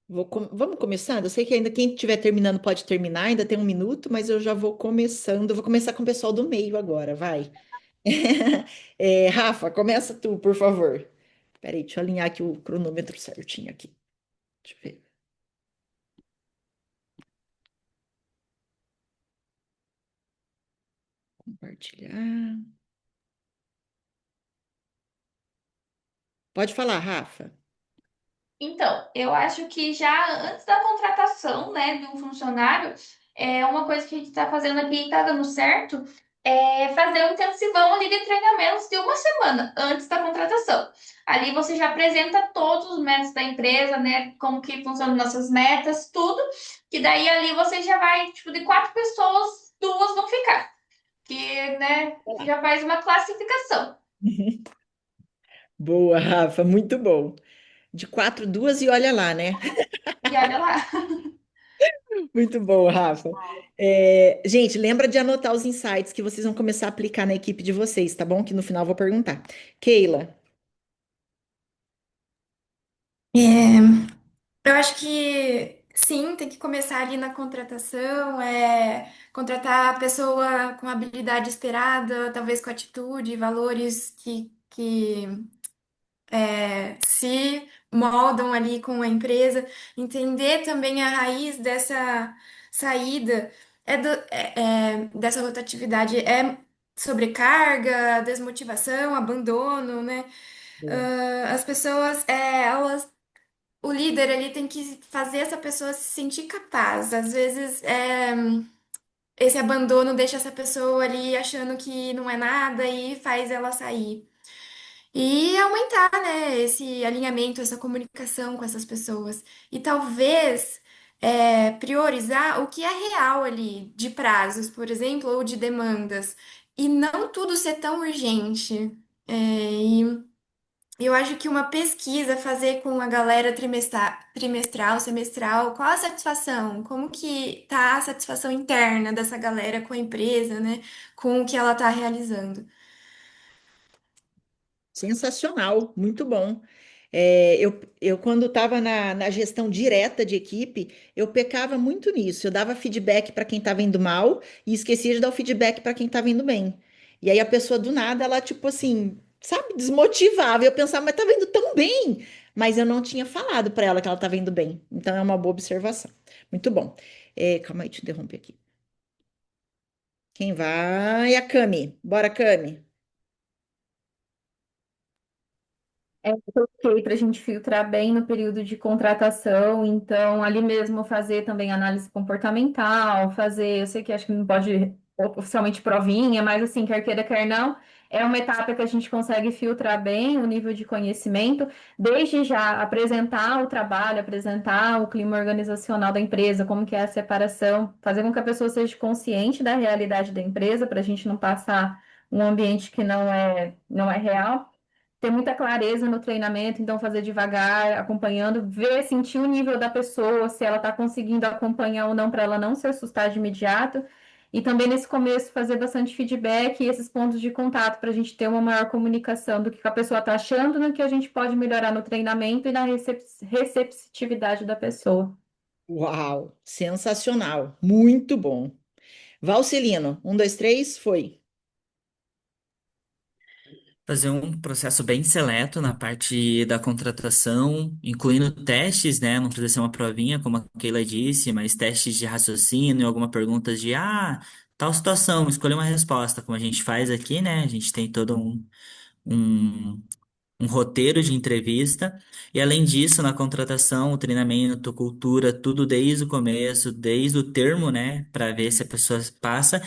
Speaker 1: Vamos começar? Eu sei que ainda quem estiver terminando pode terminar, ainda tem um minuto, mas eu já vou começando. Eu vou começar com o pessoal do meio agora, vai. Rafa, começa tu, por favor. Peraí, deixa eu alinhar aqui o cronômetro certinho aqui. Deixa eu ver. Compartilhar. Pode falar, Rafa.
Speaker 9: Então, eu acho que já antes da contratação, né, de um funcionário, uma coisa que a gente está fazendo aqui e está dando certo é fazer um intensivão ali de treinamentos de uma semana antes da contratação. Ali você já apresenta todos os métodos da empresa, né, como que funcionam nossas metas, tudo, que daí ali você já vai, tipo, de 4 pessoas, 2 vão ficar, que, né, já faz uma classificação.
Speaker 1: Boa, Rafa, muito bom. De quatro, duas e olha lá, né?
Speaker 9: E olha lá.
Speaker 1: Muito bom, Rafa. Gente, lembra de anotar os insights que vocês vão começar a aplicar na equipe de vocês, tá bom? Que no final eu vou perguntar. Keila,
Speaker 10: É, eu acho que sim, tem que começar ali na contratação, contratar a pessoa com a habilidade esperada, talvez com atitude, valores que se moldam ali com a empresa, entender também a raiz dessa saída, dessa rotatividade, é sobrecarga, desmotivação, abandono, né? As pessoas, o líder ali tem que fazer essa pessoa se sentir capaz. Às vezes, esse abandono deixa essa pessoa ali achando que não é nada e faz ela sair. E aumentar, né, esse alinhamento, essa comunicação com essas pessoas. E talvez priorizar o que é real ali, de prazos, por exemplo, ou de demandas. E não tudo ser tão urgente. E eu acho que uma pesquisa, fazer com a galera trimestral, semestral, qual a satisfação? Como que tá a satisfação interna dessa galera com a empresa, né? Com o que ela tá realizando.
Speaker 1: sensacional, muito bom. Eu quando estava na gestão direta de equipe, eu pecava muito nisso. Eu dava feedback para quem estava indo mal e esquecia de dar o feedback para quem estava indo bem. E aí a pessoa do nada, ela tipo assim, sabe, desmotivava. Eu pensava, mas estava indo tão bem. Mas eu não tinha falado para ela que ela estava indo bem. Então é uma boa observação. Muito bom. Calma aí, deixa eu interromper aqui. Quem vai? A Cami. Bora, Cami.
Speaker 4: Ok, para a gente filtrar bem no período de contratação, então ali mesmo fazer também análise comportamental, fazer, eu sei que acho que não pode oficialmente provinha, mas assim, quer queira, quer não, é uma etapa que a gente consegue filtrar bem o nível de conhecimento, desde já apresentar o trabalho, apresentar o clima organizacional da empresa, como que é a separação, fazer com que a pessoa seja consciente da realidade da empresa, para a gente não passar um ambiente que não é real, ter muita clareza no treinamento, então fazer devagar, acompanhando, ver, sentir o nível da pessoa, se ela está conseguindo acompanhar ou não, para ela não se assustar de imediato. E também nesse começo fazer bastante feedback e esses pontos de contato para a gente ter uma maior comunicação do que a pessoa está achando, no que a gente pode melhorar no treinamento e na receptividade da pessoa.
Speaker 1: Uau, sensacional, muito bom. Valcelino, um, dois, três, foi.
Speaker 3: Fazer um processo bem seleto na parte da contratação, incluindo testes, né? Não precisa ser uma provinha, como a Keila disse, mas testes de raciocínio, alguma pergunta de, tal situação, escolher uma resposta, como a gente faz aqui, né? A gente tem todo um, um roteiro de entrevista. E além disso, na contratação, o treinamento, cultura, tudo desde o começo, desde o termo, né? Para ver se a pessoa passa.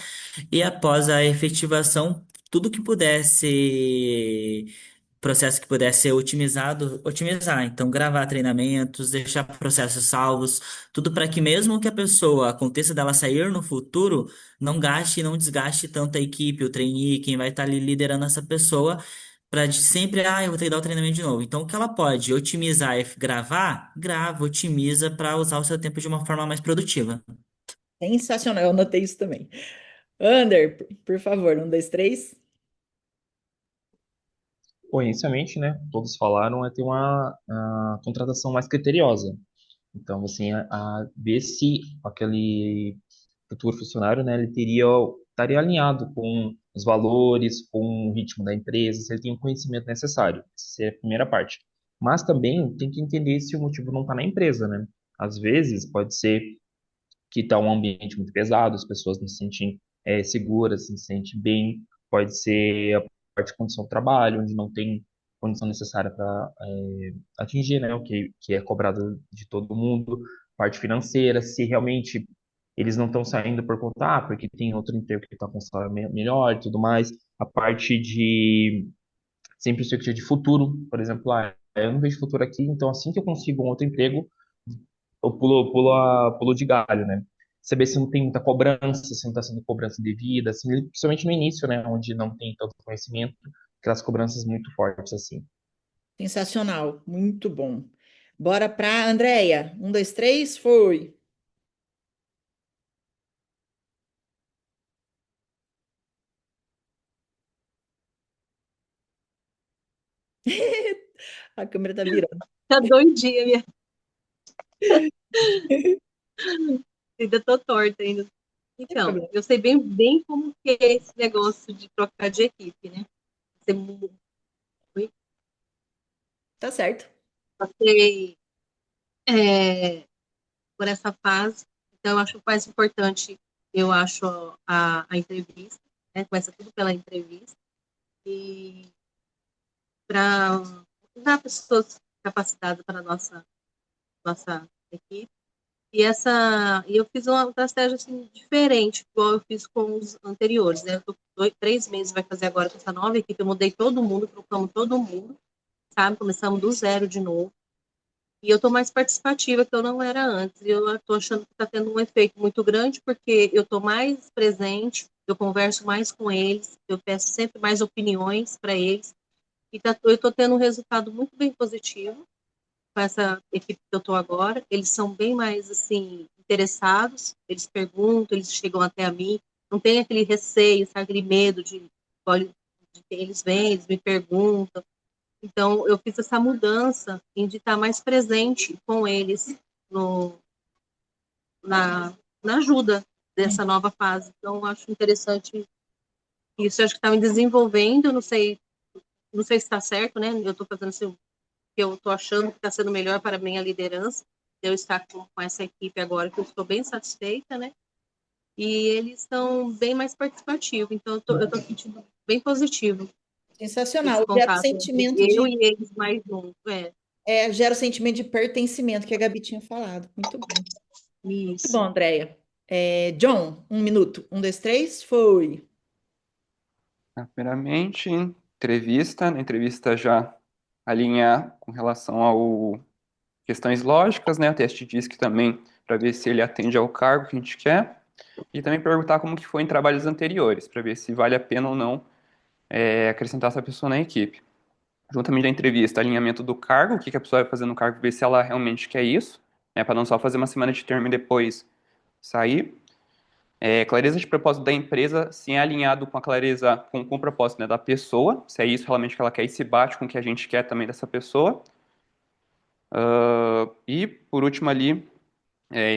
Speaker 3: E após a efetivação, tudo que pudesse, processo que pudesse ser otimizado, otimizar. Então, gravar treinamentos, deixar processos salvos, tudo para que mesmo que a pessoa aconteça dela sair no futuro, não gaste e não desgaste tanto a equipe, o trainee, quem vai estar ali liderando essa pessoa, para sempre, eu vou ter que dar o treinamento de novo. Então, o que ela pode otimizar e gravar, grava, otimiza para usar o seu tempo de uma forma mais produtiva.
Speaker 1: Sensacional, eu anotei isso também. Ander, por favor, um, dois, três.
Speaker 2: Pô, inicialmente, né, todos falaram é ter uma contratação mais criteriosa. Então, assim, ver se aquele futuro funcionário, né, ele estaria alinhado com os valores, com o ritmo da empresa, se ele tem o conhecimento necessário. Essa é a primeira parte. Mas também tem que entender se o motivo não está na empresa, né? Às vezes pode ser que está um ambiente muito pesado, as pessoas não se sentem seguras, não se sentem bem. Pode ser a parte de condição de trabalho, onde não tem condição necessária para atingir, né, o que é cobrado de todo mundo. Parte financeira, se realmente eles não estão saindo por conta, porque tem outro emprego que está com salário melhor e tudo mais. A parte de sem perspectiva de futuro, por exemplo, eu não vejo futuro aqui, então assim que eu consigo um outro emprego, eu pulo de galho, né? Saber se não tem muita cobrança, se não está sendo cobrança devida, assim, principalmente no início, né, onde não tem tanto conhecimento, aquelas cobranças muito fortes, assim.
Speaker 1: Sensacional, muito bom. Bora para Andréia. Um, dois, três, foi. A câmera tá virando.
Speaker 8: Tá doidinha, minha ainda tô torta ainda.
Speaker 1: Sem
Speaker 8: Então,
Speaker 1: problema.
Speaker 8: eu sei bem como que é esse negócio de trocar de equipe, né? Você
Speaker 1: Tá certo.
Speaker 8: passei por essa fase, então eu acho o mais importante, eu acho a entrevista, né? Começa tudo pela entrevista, e para dar pessoas capacitadas para a nossa equipe. E eu fiz uma estratégia assim, diferente, igual eu fiz com os anteriores, né? Eu tô 3 meses, vai fazer agora com essa nova equipe, eu mudei todo mundo, trocamos todo mundo, sabe? Começamos do zero de novo. E eu tô mais participativa que eu não era antes. E eu tô achando que está tendo um efeito muito grande, porque eu tô mais presente, eu converso mais com eles, eu peço sempre mais opiniões para eles. E eu tô tendo um resultado muito bem positivo com essa equipe que eu estou agora. Eles são bem mais, assim, interessados, eles perguntam, eles chegam até a mim, não tem aquele receio, sabe, aquele medo olha, de que eles vêm, eles me perguntam. Então, eu fiz essa mudança em de estar mais presente com eles no, na ajuda dessa nova fase. Então, eu acho interessante isso. Eu acho que está me desenvolvendo, não sei se está certo, né? Eu estou fazendo assim, que eu estou achando que está sendo melhor para a minha liderança, eu estar com essa equipe agora, que eu estou bem satisfeita, né? E eles estão bem mais participativos, então eu estou sentindo bem positivo esse
Speaker 1: Sensacional. Gera o
Speaker 8: contato entre
Speaker 1: sentimento
Speaker 8: eu
Speaker 1: de,
Speaker 8: e eles mais juntos.
Speaker 1: gera o sentimento de pertencimento que a Gabi tinha falado. Muito bom. Muito bom,
Speaker 8: Isso.
Speaker 1: Andréia. John, um minuto. Um, dois, três, foi.
Speaker 6: Primeiramente, na entrevista já alinhar com relação ao questões lógicas, né? O teste diz que também para ver se ele atende ao cargo que a gente quer e também perguntar como que foi em trabalhos anteriores, para ver se vale a pena ou não acrescentar essa pessoa na equipe. Juntamente da entrevista, alinhamento do cargo, o que que a pessoa vai fazer no cargo, ver se ela realmente quer isso, né? Para não só fazer uma semana de termo e depois sair. Clareza de propósito da empresa, se é alinhado com a clareza, com o propósito, né, da pessoa, se é isso realmente que ela quer e se bate com o que a gente quer também dessa pessoa. E, por último ali,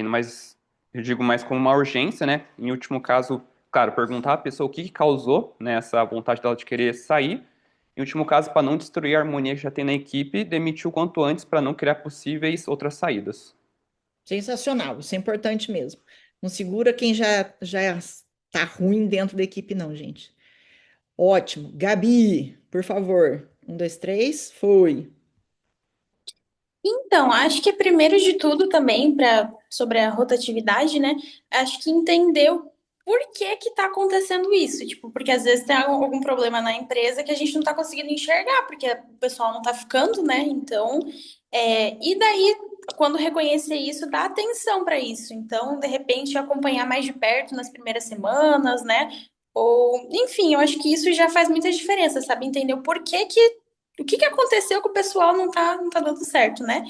Speaker 6: mas eu digo mais como uma urgência, né? Em último caso, claro, perguntar à pessoa o que que causou, né, essa vontade dela de querer sair. Em último caso, para não destruir a harmonia que já tem na equipe, demitir o quanto antes para não criar possíveis outras saídas.
Speaker 1: Sensacional. Isso é importante mesmo. Não segura quem já está ruim dentro da equipe, não, gente. Ótimo. Gabi, por favor. Um, dois, três, foi.
Speaker 5: Então, acho que primeiro de tudo também, sobre a rotatividade, né? Acho que entender o porquê que tá acontecendo isso. Tipo, porque às vezes tem algum problema na empresa que a gente não tá conseguindo enxergar, porque o pessoal não tá ficando, né? Então, e daí, quando reconhecer isso, dá atenção para isso. Então, de repente, acompanhar mais de perto nas primeiras semanas, né? Ou, enfim, eu acho que isso já faz muita diferença, sabe? Entender o que que aconteceu que o pessoal não tá dando certo, né?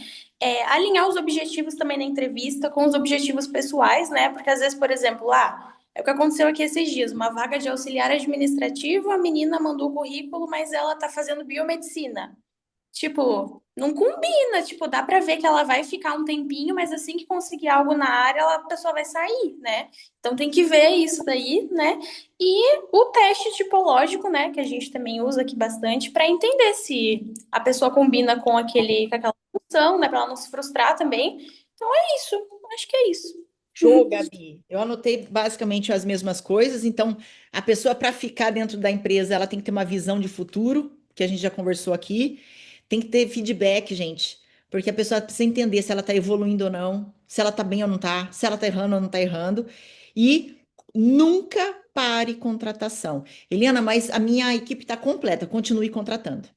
Speaker 5: Alinhar os objetivos também na entrevista com os objetivos pessoais, né? Porque às vezes, por exemplo, é o que aconteceu aqui esses dias, uma vaga de auxiliar administrativo, a menina mandou o currículo, mas ela tá fazendo biomedicina. Tipo, não combina, tipo, dá pra ver que ela vai ficar um tempinho, mas assim que conseguir algo na área, a pessoa vai sair, né? Então tem que ver isso daí, né? E o teste tipológico, né, que a gente também usa aqui bastante pra entender se a pessoa combina com aquela função, né, pra ela não se frustrar também. Então é isso, acho que é isso.
Speaker 1: Show, Gabi. Eu anotei basicamente as mesmas coisas. Então, a pessoa, para ficar dentro da empresa, ela tem que ter uma visão de futuro, que a gente já conversou aqui. Tem que ter feedback, gente, porque a pessoa precisa entender se ela está evoluindo ou não, se ela está bem ou não está, se ela está errando ou não está errando. E nunca pare contratação. Eliana, mas a minha equipe está completa, continue contratando.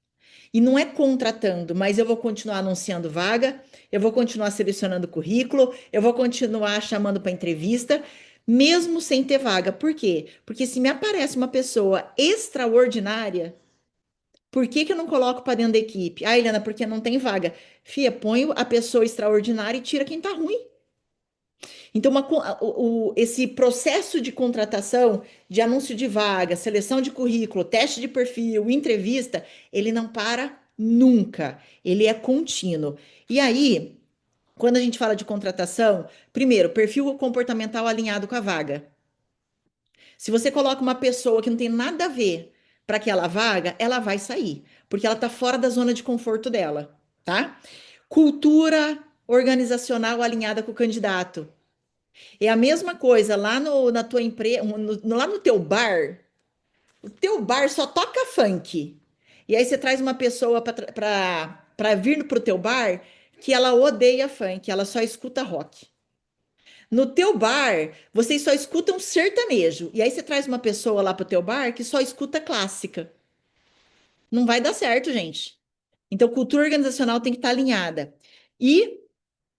Speaker 1: E não é contratando, mas eu vou continuar anunciando vaga, eu vou continuar selecionando currículo, eu vou continuar chamando para entrevista, mesmo sem ter vaga. Por quê? Porque se me aparece uma pessoa extraordinária, por que que eu não coloco para dentro da equipe? Ah, Helena, porque não tem vaga. Fia, põe a pessoa extraordinária e tira quem tá ruim. Então, esse processo de contratação, de anúncio de vaga, seleção de currículo, teste de perfil, entrevista, ele não para nunca. Ele é contínuo. E aí, quando a gente fala de contratação, primeiro, perfil comportamental alinhado com a vaga. Se você coloca uma pessoa que não tem nada a ver para aquela vaga, ela vai sair, porque ela está fora da zona de conforto dela, tá? Cultura organizacional alinhada com o candidato. É a mesma coisa lá na tua empresa, lá no teu bar. O teu bar só toca funk. E aí você traz uma pessoa para vir pro teu bar que ela odeia funk, ela só escuta rock. No teu bar, vocês só escutam sertanejo. E aí você traz uma pessoa lá pro teu bar que só escuta clássica. Não vai dar certo, gente. Então, cultura organizacional tem que estar alinhada. E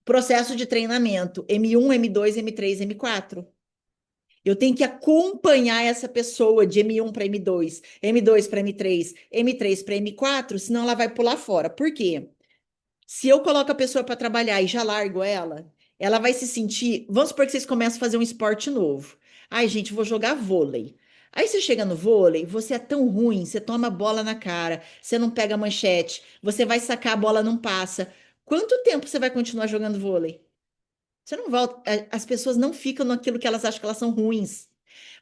Speaker 1: processo de treinamento, M1, M2, M3, M4. Eu tenho que acompanhar essa pessoa de M1 para M2, M2 para M3, M3 para M4, senão ela vai pular fora. Por quê? Se eu coloco a pessoa para trabalhar e já largo ela, ela vai se sentir. Vamos supor que vocês começam a fazer um esporte novo. Ai, gente, vou jogar vôlei. Aí você chega no vôlei, você é tão ruim, você toma a bola na cara, você não pega a manchete, você vai sacar a bola, não passa. Quanto tempo você vai continuar jogando vôlei? Você não volta. As pessoas não ficam naquilo que elas acham que elas são ruins.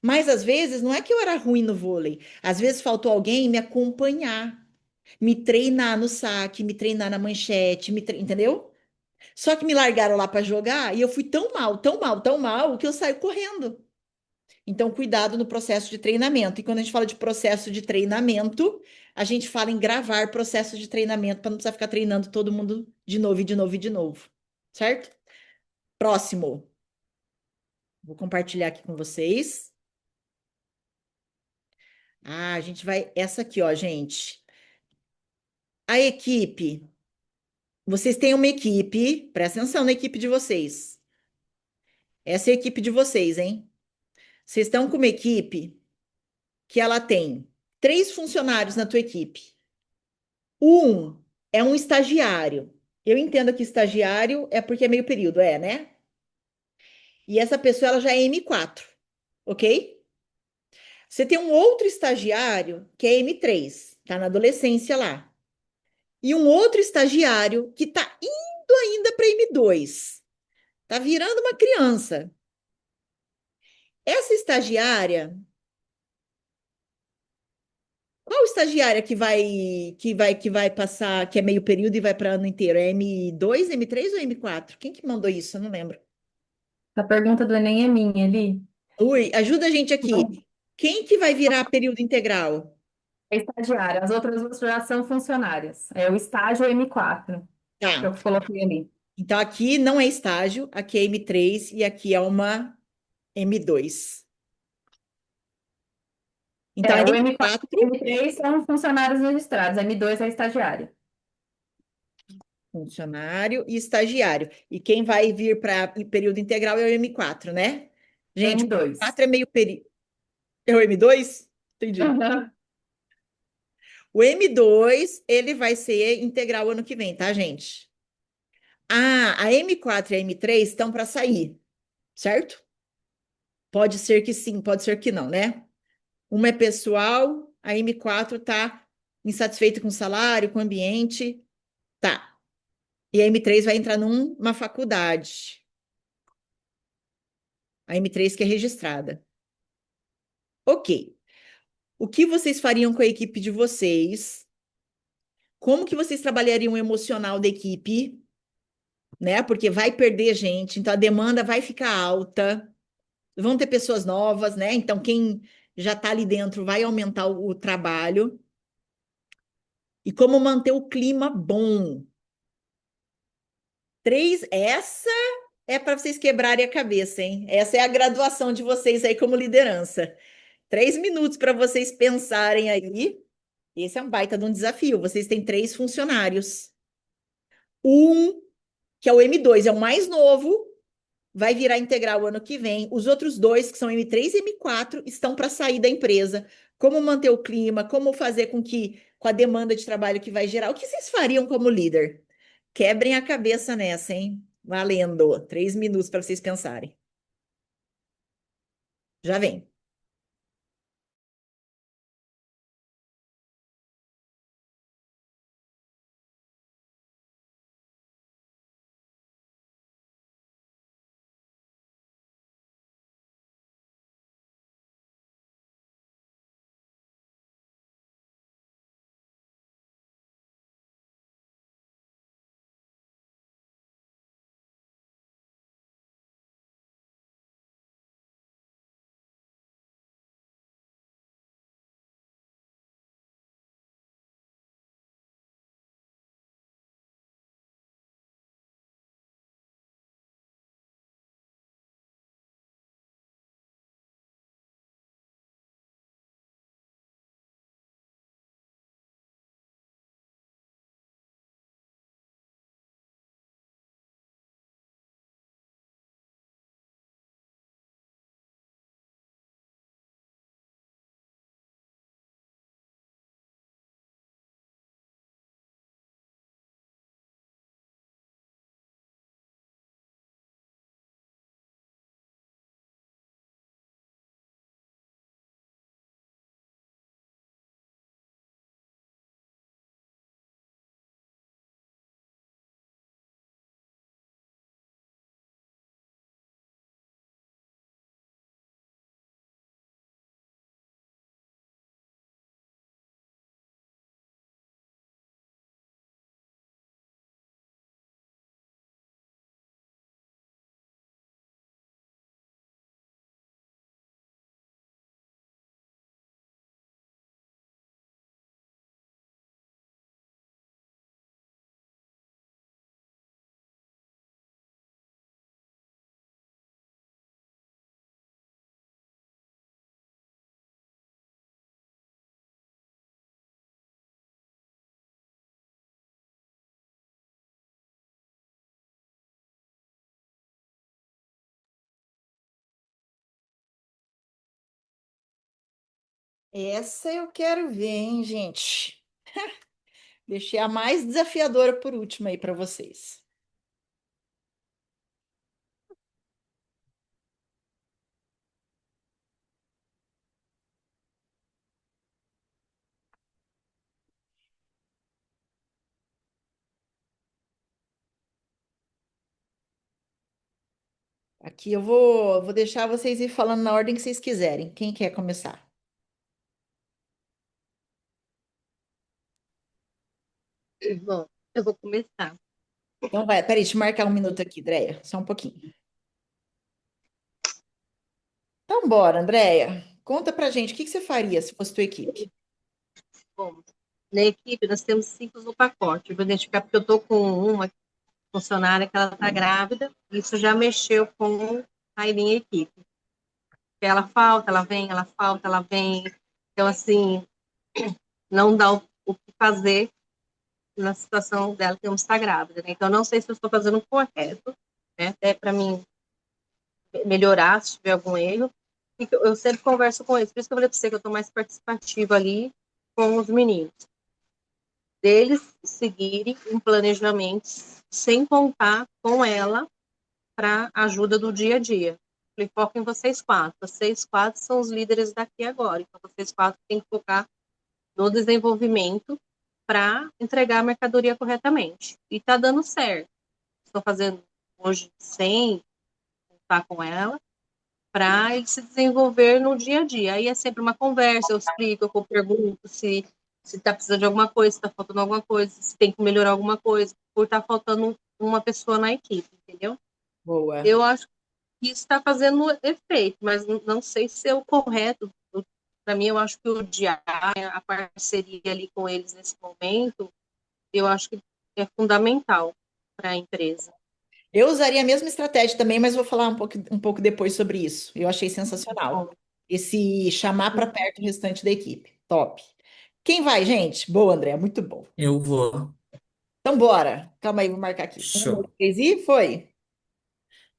Speaker 1: Mas às vezes não é que eu era ruim no vôlei. Às vezes faltou alguém me acompanhar, me treinar no saque, me treinar na manchete, entendeu? Só que me largaram lá para jogar e eu fui tão mal, tão mal, tão mal que eu saio correndo. Então, cuidado no processo de treinamento. E quando a gente fala de processo de treinamento, a gente fala em gravar processo de treinamento para não precisar ficar treinando todo mundo de novo e de novo e de novo. Certo? Próximo. Vou compartilhar aqui com vocês. Ah, a gente vai. Essa aqui, ó, gente. A equipe. Vocês têm uma equipe. Presta atenção na equipe de vocês. Essa é a equipe de vocês, hein? Vocês estão com uma equipe que ela tem 3 funcionários na tua equipe. Um é um estagiário. Eu entendo que estagiário é porque é meio período, né? E essa pessoa ela já é M4, ok? Você tem um outro estagiário que é M3, tá na adolescência lá. E um outro estagiário que tá indo ainda para M2, tá virando uma criança. Essa estagiária, qual estagiária que vai passar, que é meio período e vai para ano inteiro? É M2, M3 ou M4? Quem que mandou isso? Eu não lembro.
Speaker 4: A pergunta do Enem é minha, Eli.
Speaker 1: Ui, ajuda a gente aqui.
Speaker 4: Não,
Speaker 1: Quem que vai virar período integral?
Speaker 4: é estagiária. As outras duas já são funcionárias. É o estágio M4, que
Speaker 1: Tá.
Speaker 4: eu coloquei ali.
Speaker 1: Então aqui não é estágio, aqui é M3 e aqui é uma M2. Então a
Speaker 4: O M4
Speaker 1: M4,
Speaker 4: e M3 são funcionários registrados, M2 é estagiária.
Speaker 1: funcionário e estagiário. E quem vai vir para período integral é o M4, né? Gente, o
Speaker 4: M2.
Speaker 1: M4 é meio período. É o M2? Entendi.
Speaker 4: Uhum.
Speaker 1: O M2, ele vai ser integral ano que vem, tá, gente? Ah, a M4 e a M3 estão para sair, certo? Pode ser que sim, pode ser que não, né? Uma é pessoal, a M4 tá insatisfeito com o salário, com o ambiente. Tá. E a M3 vai entrar numa faculdade. A M3 que é registrada. Ok. O que vocês fariam com a equipe de vocês? Como que vocês trabalhariam o emocional da equipe? Né? Porque vai perder gente, então a demanda vai ficar alta. Vão ter pessoas novas, né? Então quem já está ali dentro vai aumentar o trabalho. E como manter o clima bom? Três, essa é para vocês quebrarem a cabeça, hein? Essa é a graduação de vocês aí como liderança. 3 minutos para vocês pensarem aí. Esse é um baita de um desafio. Vocês têm 3 funcionários. Um, que é o M2, é o mais novo, vai virar integral o ano que vem. Os outros dois, que são M3 e M4, estão para sair da empresa. Como manter o clima, como fazer com que, com a demanda de trabalho que vai gerar, o que vocês fariam como líder? Quebrem a cabeça nessa, hein? Valendo. 3 minutos para vocês pensarem. Já vem. Essa eu quero ver, hein, gente? Deixei a mais desafiadora por último aí para vocês. Aqui eu vou deixar vocês ir falando na ordem que vocês quiserem. Quem quer começar?
Speaker 8: Bom, eu vou começar.
Speaker 1: Então vai, peraí, deixa eu marcar 1 minuto aqui, Andréia, só um pouquinho. Então bora, Andréia. Conta pra gente, o que que você faria se fosse tua equipe?
Speaker 8: Bom, na equipe nós temos 5 no pacote. Eu vou identificar porque eu estou com uma funcionária que ela está grávida. Isso já mexeu com a minha equipe. Ela falta, ela vem, ela falta, ela vem. Então, assim, não dá o que fazer na situação dela que está grávida, né? Então, não sei se eu estou fazendo o correto, né? Até para mim melhorar se tiver algum erro. E eu sempre converso com eles. Por isso que eu falei para você que eu estou mais participativa ali com os meninos. Deles seguirem um planejamento sem contar com ela para ajuda do dia a dia. Falei, foca em vocês 4. Vocês 4 são os líderes daqui agora. Então, vocês 4 têm que focar no desenvolvimento para entregar a mercadoria corretamente. E está dando certo. Estou fazendo hoje 100, tá com ela, para ele se desenvolver no dia a dia. Aí é sempre uma conversa, eu explico, eu pergunto se está precisando de alguma coisa, se está faltando alguma coisa, se tem que melhorar alguma coisa, por estar faltando uma pessoa na equipe, entendeu?
Speaker 1: Boa.
Speaker 8: Eu acho que isso está fazendo efeito, mas não sei se é o correto. Para mim, eu acho que o diário, a parceria ali com eles nesse momento, eu acho que é fundamental para a empresa.
Speaker 1: Eu usaria a mesma estratégia também, mas vou falar um pouco depois sobre isso. Eu achei sensacional. Esse chamar para perto o restante da equipe. Top. Quem vai, gente? Boa, André, muito bom.
Speaker 3: Eu vou.
Speaker 1: Então, bora. Calma aí, vou marcar aqui. Um, dois,
Speaker 3: Show.
Speaker 1: três e foi.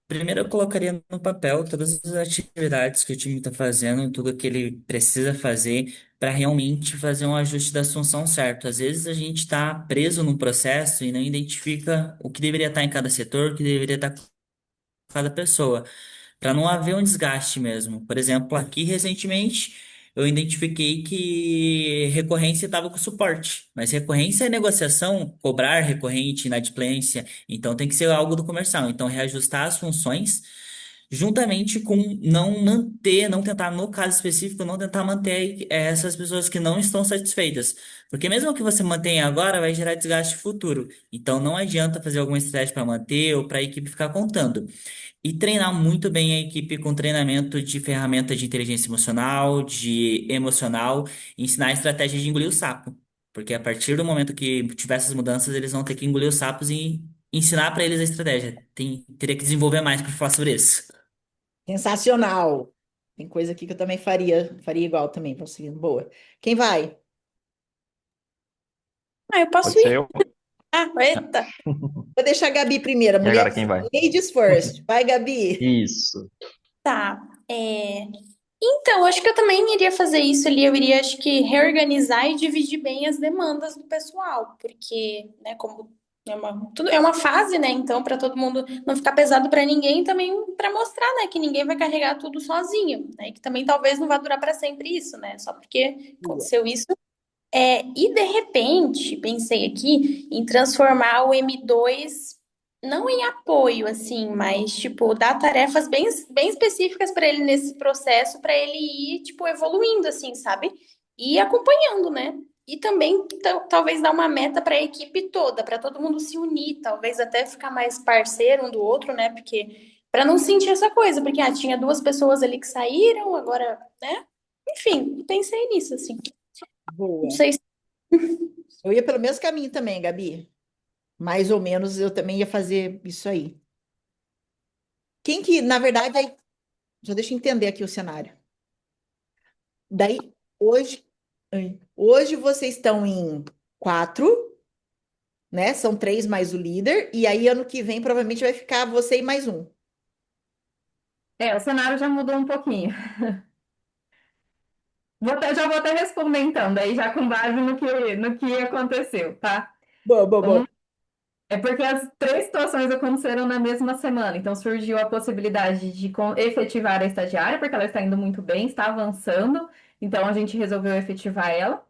Speaker 3: Primeiro eu colocaria no papel todas as atividades que o time está fazendo, tudo que ele precisa fazer para realmente fazer um ajuste da função certo. Às vezes a gente está preso num processo e não identifica o que deveria estar em cada setor, o que deveria estar com cada pessoa, para não haver um desgaste mesmo. Por exemplo, aqui recentemente eu identifiquei que recorrência estava com suporte, mas recorrência é negociação, cobrar recorrente, inadimplência, então tem que ser algo do comercial. Então, reajustar as funções juntamente com não manter, não tentar, no caso específico, não tentar manter essas pessoas que não estão satisfeitas. Porque mesmo que você mantenha agora, vai gerar desgaste futuro. Então, não adianta fazer alguma estratégia para manter ou para a equipe ficar contando. E treinar muito bem a equipe com treinamento de ferramentas de inteligência emocional, de emocional, e ensinar a estratégia de engolir o sapo. Porque a partir do momento que tiver essas mudanças, eles vão ter que engolir os sapos e ensinar para eles a estratégia. Teria que desenvolver mais para falar sobre isso.
Speaker 1: Sensacional. Tem coisa aqui que eu também faria igual também, prosseguindo. Boa. Quem vai?
Speaker 5: Ah, eu posso
Speaker 2: Pode ser
Speaker 5: ir?
Speaker 2: eu?
Speaker 5: Ah, eita.
Speaker 1: Vou deixar a Gabi primeiro.
Speaker 2: E agora
Speaker 1: Mulheres,
Speaker 2: quem vai?
Speaker 1: ladies first. Vai, Gabi.
Speaker 2: Isso.
Speaker 5: Tá. Então, acho que eu também iria fazer isso ali. Eu iria, acho que, reorganizar e dividir bem as demandas do pessoal, porque, né, como tudo é uma fase, né? Então, para todo mundo não ficar pesado para ninguém, e também para mostrar, né, que ninguém vai carregar tudo sozinho, né? E que também talvez não vá durar para sempre isso, né? Só porque
Speaker 1: Boa.
Speaker 5: aconteceu isso. E de repente, pensei aqui em transformar o M2 não em apoio, assim, mas, tipo, dar tarefas bem, bem específicas para ele nesse processo, para ele ir, tipo, evoluindo, assim, sabe? E acompanhando, né? E também, talvez, dar uma meta para a equipe toda, para todo mundo se unir, talvez até ficar mais parceiro um do outro, né? Porque, para não sentir essa coisa, porque, tinha duas pessoas ali que saíram, agora, né? Enfim, pensei nisso, assim. Não
Speaker 1: Boa.
Speaker 5: sei se.
Speaker 1: Eu ia pelo mesmo caminho também, Gabi. Mais ou menos eu também ia fazer isso aí. Quem que, na verdade, já deixa eu entender aqui o cenário. Daí, hoje, hoje vocês estão em 4, né? São 3 mais o líder, e aí ano que vem provavelmente vai ficar você e mais um.
Speaker 4: O cenário já mudou um pouquinho. Já vou até responder então, daí já com base no que aconteceu, tá?
Speaker 1: Boa, boa, boa.
Speaker 4: É porque as três situações aconteceram na mesma semana. Então surgiu a possibilidade de efetivar a estagiária, porque ela está indo muito bem, está avançando. Então a gente resolveu efetivar ela.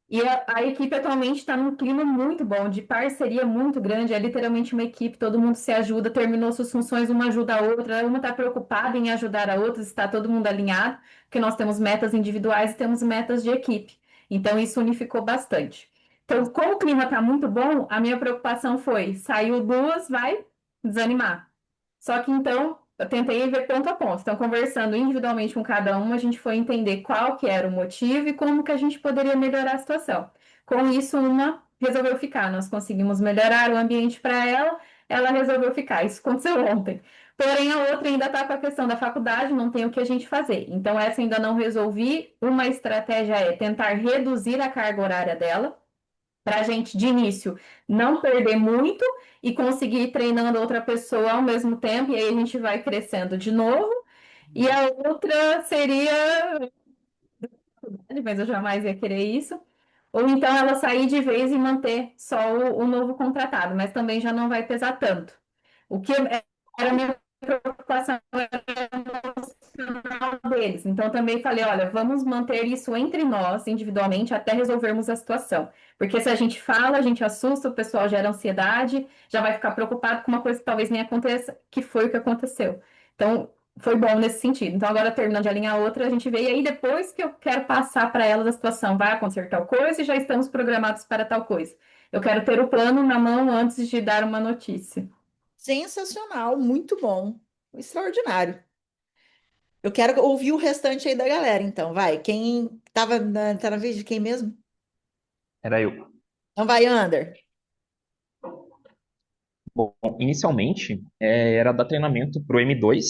Speaker 4: E a equipe atualmente está num clima muito bom, de parceria muito grande. É literalmente uma equipe, todo mundo se ajuda, terminou suas funções, uma ajuda a outra, uma está preocupada em ajudar a outra, está todo mundo alinhado, porque nós temos metas individuais e temos metas de equipe. Então, isso unificou bastante. Então, como o clima está muito bom, a minha preocupação foi: saiu duas, vai desanimar. Só que então eu tentei ver ponto a ponto. Então, conversando individualmente com cada uma, a gente foi entender qual que era o motivo e como que a gente poderia melhorar a situação. Com isso, uma resolveu ficar. Nós conseguimos melhorar o ambiente para ela, ela resolveu ficar. Isso aconteceu ontem. Porém, a outra ainda está com a questão da faculdade, não tem o que a gente fazer. Então, essa ainda não resolvi. Uma estratégia é tentar reduzir a carga horária dela, para a gente, de início, não perder muito e conseguir ir treinando outra pessoa ao mesmo tempo, e aí a gente vai crescendo de novo. E a outra seria, mas eu jamais ia querer isso, ou então ela sair de vez e manter só o novo contratado, mas também já não vai pesar tanto. O que era a minha preocupação era deles. Então, eu também falei, olha, vamos manter isso entre nós, individualmente, até resolvermos a situação. Porque se a gente fala, a gente assusta, o pessoal gera ansiedade, já vai ficar preocupado com uma coisa que talvez nem aconteça, que foi o que aconteceu. Então, foi bom nesse sentido. Então, agora terminando de alinhar a outra, a gente vê, e aí depois que eu quero passar para elas a situação, vai acontecer tal coisa e já estamos programados para tal coisa. Eu quero ter o plano na mão antes de dar uma notícia.
Speaker 1: Sensacional, muito bom, extraordinário. Eu quero ouvir o restante aí da galera, então, vai. Quem tá na vez de quem mesmo?
Speaker 2: Era eu.
Speaker 1: Então vai, Ander.
Speaker 2: Bom, inicialmente era dar treinamento pro M2,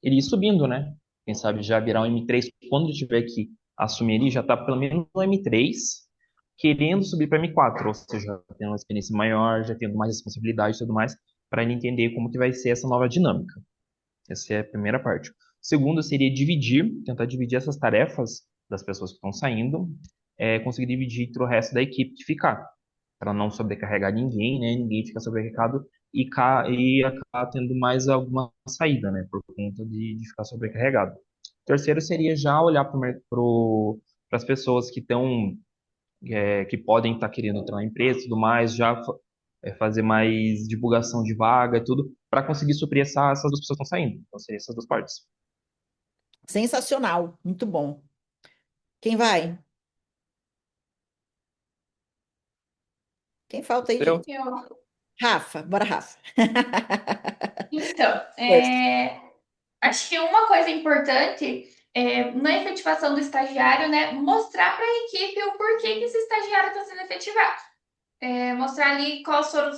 Speaker 2: ele ir subindo, né? Quem sabe já virar um M3 quando ele tiver que assumir ele, já tá pelo menos no M3, querendo subir para M4, ou seja, já tendo uma experiência maior, já tendo mais responsabilidade e tudo mais, para ele entender como que vai ser essa nova dinâmica. Essa é a primeira parte. O segundo seria tentar dividir essas tarefas das pessoas que estão saindo, conseguir dividir entre o resto da equipe que ficar, para não sobrecarregar ninguém, né? Ninguém fica sobrecarregado e acabar tendo mais alguma saída, né? Por conta de ficar sobrecarregado. O terceiro seria já olhar para as pessoas que estão, que podem estar querendo entrar na empresa e tudo mais, já fazer mais divulgação de vaga e tudo, para conseguir suprir essas duas pessoas que estão saindo. Então, seria essas duas partes.
Speaker 1: Sensacional, muito bom. Quem vai? Quem falta aí,
Speaker 6: Eu,
Speaker 1: gente?
Speaker 9: Eu.
Speaker 1: Rafa, bora, Rafa.
Speaker 9: Então,
Speaker 1: Força.
Speaker 9: acho que uma coisa importante na efetivação do estagiário, né, mostrar para a equipe o porquê que esse estagiário está sendo efetivado. Mostrar ali quais foram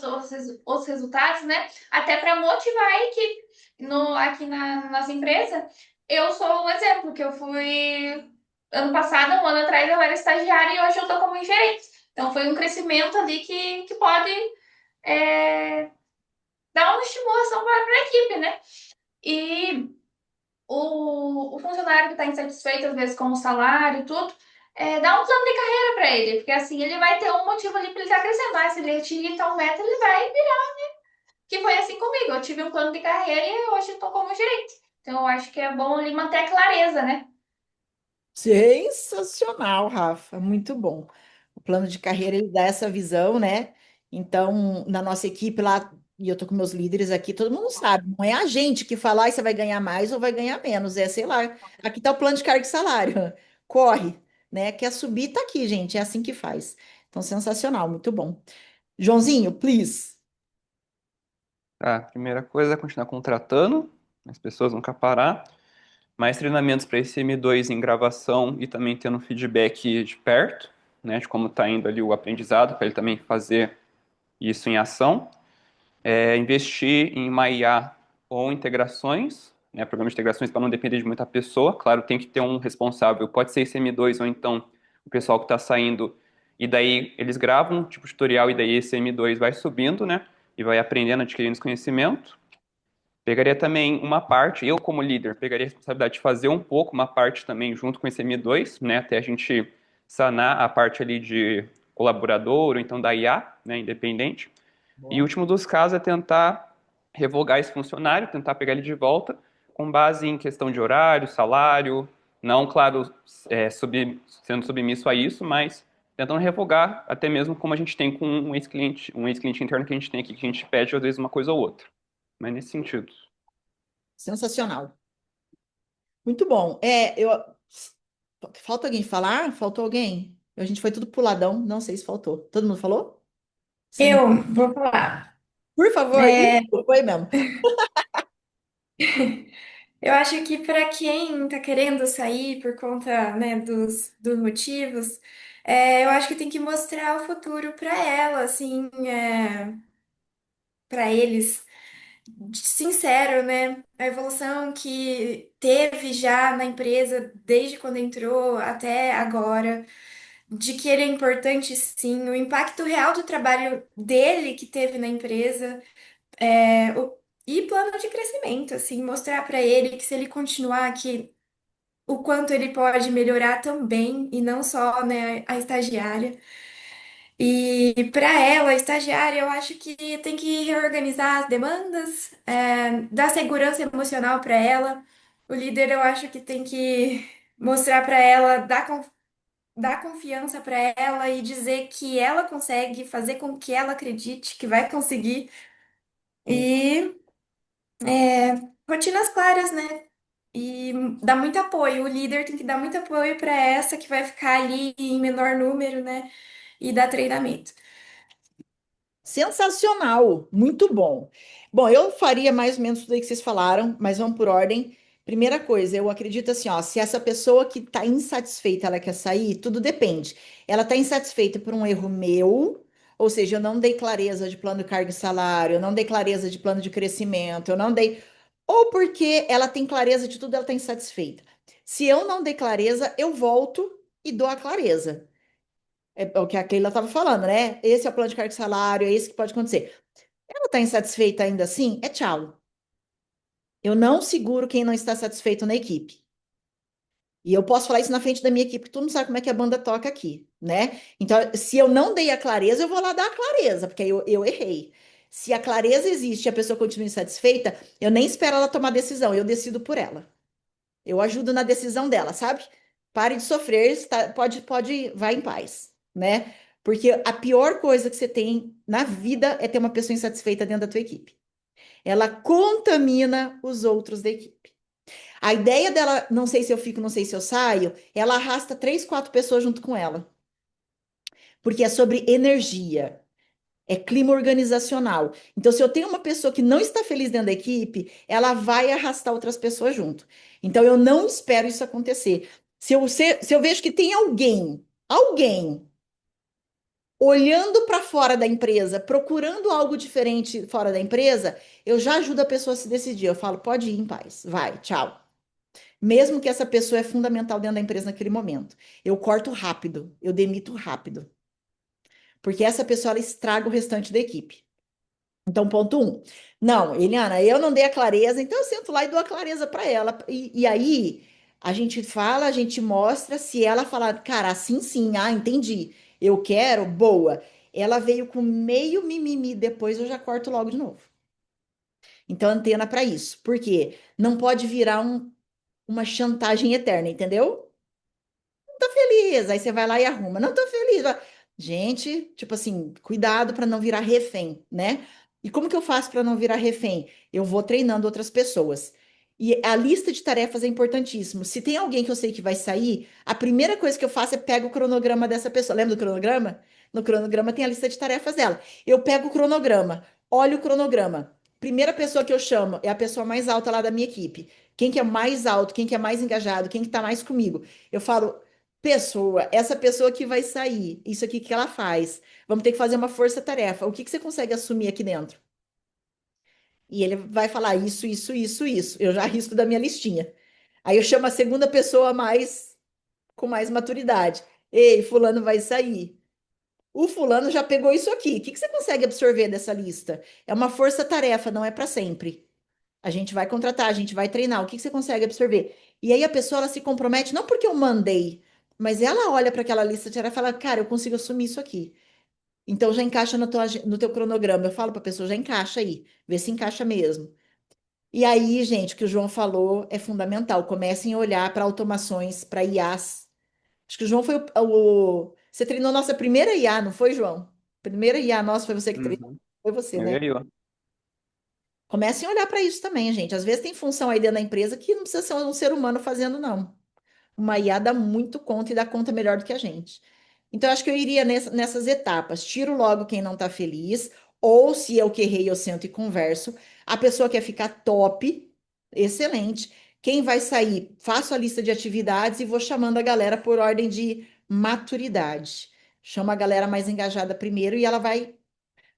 Speaker 9: os resultados, né? Até para motivar a equipe. Aqui na nossa empresa, eu sou um exemplo, que eu fui ano passado, um ano atrás, eu era estagiária e hoje eu estou como gerente. Então foi um crescimento ali que pode é, dar uma estimulação para a equipe, né? E o funcionário que está insatisfeito, às vezes, com o salário e tudo, dá um plano de carreira para ele, porque assim ele vai ter um motivo ali para ele estar crescendo. Se ele atingir tal meta, ele vai virar. Que foi assim comigo. Eu tive um plano de carreira e hoje estou como gerente. Então, eu acho que é bom ali manter a clareza, né?
Speaker 1: Sensacional, Rafa, muito bom. O plano de carreira ele dá essa visão, né? Então, na nossa equipe lá, e eu tô com meus líderes aqui, todo mundo sabe, não é a gente que fala, "Ai, você vai ganhar mais ou vai ganhar menos, sei lá, aqui tá o plano de carga e salário, corre, né? Quer subir, tá aqui, gente, é assim que faz. Então, sensacional, muito bom. Joãozinho, please.
Speaker 6: a primeira coisa é continuar contratando, as pessoas nunca parar. Mais treinamentos para esse M2 em gravação e também tendo feedback de perto, né, de como está indo ali o aprendizado, para ele também fazer isso em ação. Investir em uma IA ou integrações, né, programa de integrações para não depender de muita pessoa. Claro, tem que ter um responsável, pode ser esse M2 ou então o pessoal que está saindo, e daí eles gravam tipo tutorial e daí esse M2 vai subindo, né, e vai aprendendo, adquirindo esse conhecimento. Pegaria também uma parte, eu como líder, pegaria a responsabilidade de fazer um pouco, uma parte também junto com esse M2, né, até a gente sanar a parte ali de colaborador ou então da IA, né, independente. E o
Speaker 1: Boa.
Speaker 6: último dos casos é tentar revogar esse funcionário, tentar pegar ele de volta, com base em questão de horário, salário, não, claro, sendo submisso a isso, mas tentando revogar, até mesmo como a gente tem com um ex-cliente interno que a gente tem aqui, que a gente pede às vezes uma coisa ou outra. Mas nesse sentido.
Speaker 1: Sensacional. Muito bom. Falta alguém falar? Faltou alguém? A gente foi tudo puladão, não sei se faltou. Todo mundo falou? Sim.
Speaker 10: Eu vou falar.
Speaker 1: Por favor,
Speaker 10: É,
Speaker 1: isso, foi mesmo.
Speaker 10: eu acho que para quem está querendo sair por conta, né, dos motivos, eu acho que tem que mostrar o futuro para ela, assim, para eles, sincero, né? A evolução que teve já na empresa desde quando entrou até agora, de que ele é importante, sim, o impacto real do trabalho dele que teve na empresa. E plano de crescimento, assim, mostrar para ele que se ele continuar aqui, o quanto ele pode melhorar também, e não só, né, a estagiária. E para ela, a estagiária, eu acho que tem que reorganizar as demandas, dar segurança emocional para ela, O líder eu acho que tem que mostrar para ela, dar confiança para ela e dizer que ela consegue, fazer com que ela acredite que vai conseguir. E rotinas claras, né? E dar muito apoio. O líder tem que dar muito apoio para essa que vai ficar ali em menor número, né? E dar treinamento.
Speaker 1: Sensacional, muito bom. Bom, eu faria mais ou menos tudo aí que vocês falaram, mas vamos por ordem. Primeira coisa, eu acredito assim, ó, se essa pessoa que está insatisfeita, ela quer sair, tudo depende. Ela está insatisfeita por um erro meu, ou seja, eu não dei clareza de plano de carga e salário, eu não dei clareza de plano de crescimento, eu não dei, ou porque ela tem clareza de tudo, ela está insatisfeita. Se eu não dei clareza, eu volto e dou a clareza. É o que a Keila estava falando, né? Esse é o plano de cargo e salário, é isso que pode acontecer. Ela está insatisfeita ainda assim? É tchau. Eu não seguro quem não está satisfeito na equipe. E eu posso falar isso na frente da minha equipe, porque todo mundo sabe como é que a banda toca aqui, né? Então, se eu não dei a clareza, eu vou lá dar a clareza, porque aí eu errei. Se a clareza existe e a pessoa continua insatisfeita, eu nem espero ela tomar decisão, eu decido por ela. Eu ajudo na decisão dela, sabe? Pare de sofrer, pode, vai em paz, né? Porque a pior coisa que você tem na vida é ter uma pessoa insatisfeita dentro da tua equipe. Ela contamina os outros da equipe. A ideia dela, não sei se eu fico, não sei se eu saio, ela arrasta três, quatro pessoas junto com ela. Porque é sobre energia. É clima organizacional. Então, se eu tenho uma pessoa que não está feliz dentro da equipe, ela vai arrastar outras pessoas junto. Então, eu não espero isso acontecer. Se eu vejo que tem alguém olhando para fora da empresa, procurando algo diferente fora da empresa, eu já ajudo a pessoa a se decidir. Eu falo, pode ir em paz, vai, tchau. Mesmo que essa pessoa é fundamental dentro da empresa naquele momento. Eu corto rápido, eu demito rápido. Porque essa pessoa ela estraga o restante da equipe. Então, ponto um. Não, Eliana, eu não dei a clareza, então eu sento lá e dou a clareza para ela. E aí a gente fala, a gente mostra, se ela falar, cara, assim sim, ah, entendi, eu quero, boa. Ela veio com meio mimimi, depois eu já corto logo de novo. Então, antena para isso. Por quê? Não pode virar uma chantagem eterna, entendeu? Tô feliz. Aí você vai lá e arruma. Não tô feliz. Gente, tipo assim, cuidado para não virar refém, né? E como que eu faço para não virar refém? Eu vou treinando outras pessoas. E a lista de tarefas é importantíssimo. Se tem alguém que eu sei que vai sair, a primeira coisa que eu faço é pego o cronograma dessa pessoa. Lembra do cronograma? No cronograma tem a lista de tarefas dela. Eu pego o cronograma, olho o cronograma. Primeira pessoa que eu chamo é a pessoa mais alta lá da minha equipe. Quem que é mais alto, quem que é mais engajado, quem que tá mais comigo. Eu falo, pessoa, essa pessoa que vai sair, isso aqui que ela faz. Vamos ter que fazer uma força-tarefa. O que que você consegue assumir aqui dentro? E ele vai falar isso, isso, isso, isso. Eu já risco da minha listinha. Aí eu chamo a segunda pessoa mais com mais maturidade. Ei, fulano vai sair. O fulano já pegou isso aqui. O que que você consegue absorver dessa lista? É uma força-tarefa, não é para sempre. A gente vai contratar, a gente vai treinar. O que que você consegue absorver? E aí a pessoa ela se compromete, não porque eu mandei, mas ela olha para aquela lista de tarefa e fala, cara, eu consigo assumir isso aqui. Então já encaixa no teu cronograma. Eu falo para a pessoa, já encaixa aí, vê se encaixa mesmo. E aí, gente, o que o João falou é fundamental. Comecem a olhar para automações, para IAs. Acho que o João foi Você treinou nossa primeira IA, não foi, João? Primeira IA nossa foi você que treinou?
Speaker 6: Uhum.
Speaker 1: Foi você,
Speaker 6: Eu
Speaker 1: né?
Speaker 6: e aí, ó.
Speaker 1: Comecem a olhar para isso também, gente. Às vezes tem função aí dentro da empresa que não precisa ser um ser humano fazendo, não. Uma IA dá muito conta e dá conta melhor do que a gente. Então, eu acho que eu iria nessas etapas. Tiro logo quem não está feliz, ou se eu que errei, eu sento e converso. A pessoa quer ficar top, excelente. Quem vai sair, faço a lista de atividades e vou chamando a galera por ordem de maturidade. Chama a galera mais engajada primeiro e ela vai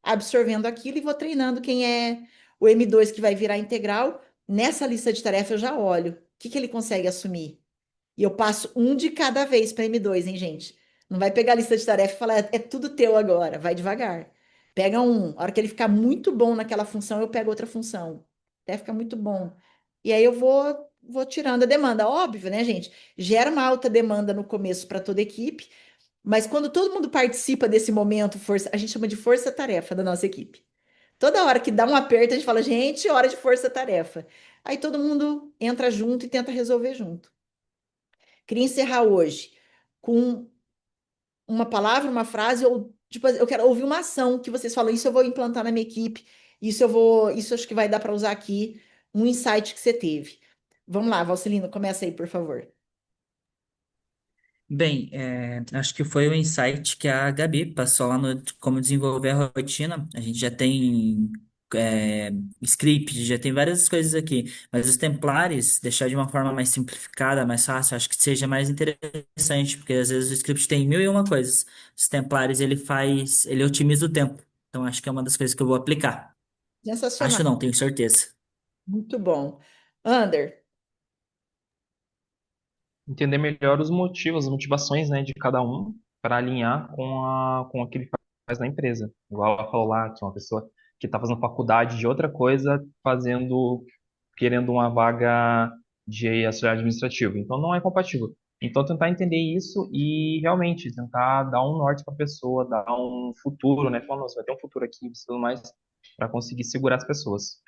Speaker 1: absorvendo aquilo e vou treinando quem é o M2 que vai virar integral. Nessa lista de tarefas eu já olho. O que que ele consegue assumir? E eu passo um de cada vez para M2, hein, gente? Não vai pegar a lista de tarefas e falar, é tudo teu agora. Vai devagar. Pega um. A hora que ele ficar muito bom naquela função, eu pego outra função. Até ficar muito bom. E aí eu vou tirando a demanda. Óbvio, né, gente? Gera uma alta demanda no começo para toda a equipe, mas quando todo mundo participa desse momento, a gente chama de força-tarefa da nossa equipe. Toda hora que dá um aperto, a gente fala, gente, hora de força-tarefa. Aí todo mundo entra junto e tenta resolver junto. Queria encerrar hoje com uma palavra, uma frase, ou tipo, eu quero ouvir uma ação que vocês falam, isso eu vou implantar na minha equipe, isso acho que vai dar para usar aqui, um insight que você teve. Vamos lá, Valcelino, começa aí, por favor.
Speaker 3: Bem, acho que foi o insight que a Gabi passou lá no como desenvolver a rotina. A gente já tem é, script, já tem várias coisas aqui, mas os templares, deixar de uma forma mais simplificada, mais fácil, acho que seja mais interessante, porque às vezes o script tem mil e uma coisas. Os templares, ele otimiza o tempo. Então, acho que é uma das coisas que eu vou aplicar.
Speaker 1: Sensacional,
Speaker 3: Acho não, tenho certeza.
Speaker 1: muito bom. Ander,
Speaker 2: Entender melhor os motivos, as motivações, né, de cada um para alinhar com o que ele faz na empresa. Igual ela falou lá, que é uma pessoa que está fazendo faculdade de outra coisa, querendo uma vaga de auxiliar administrativo. Então não é compatível. Então tentar entender isso e realmente tentar dar um norte para a pessoa, dar um futuro, né? Falar, nossa, vai ter um futuro aqui e tudo mais, para conseguir segurar as pessoas.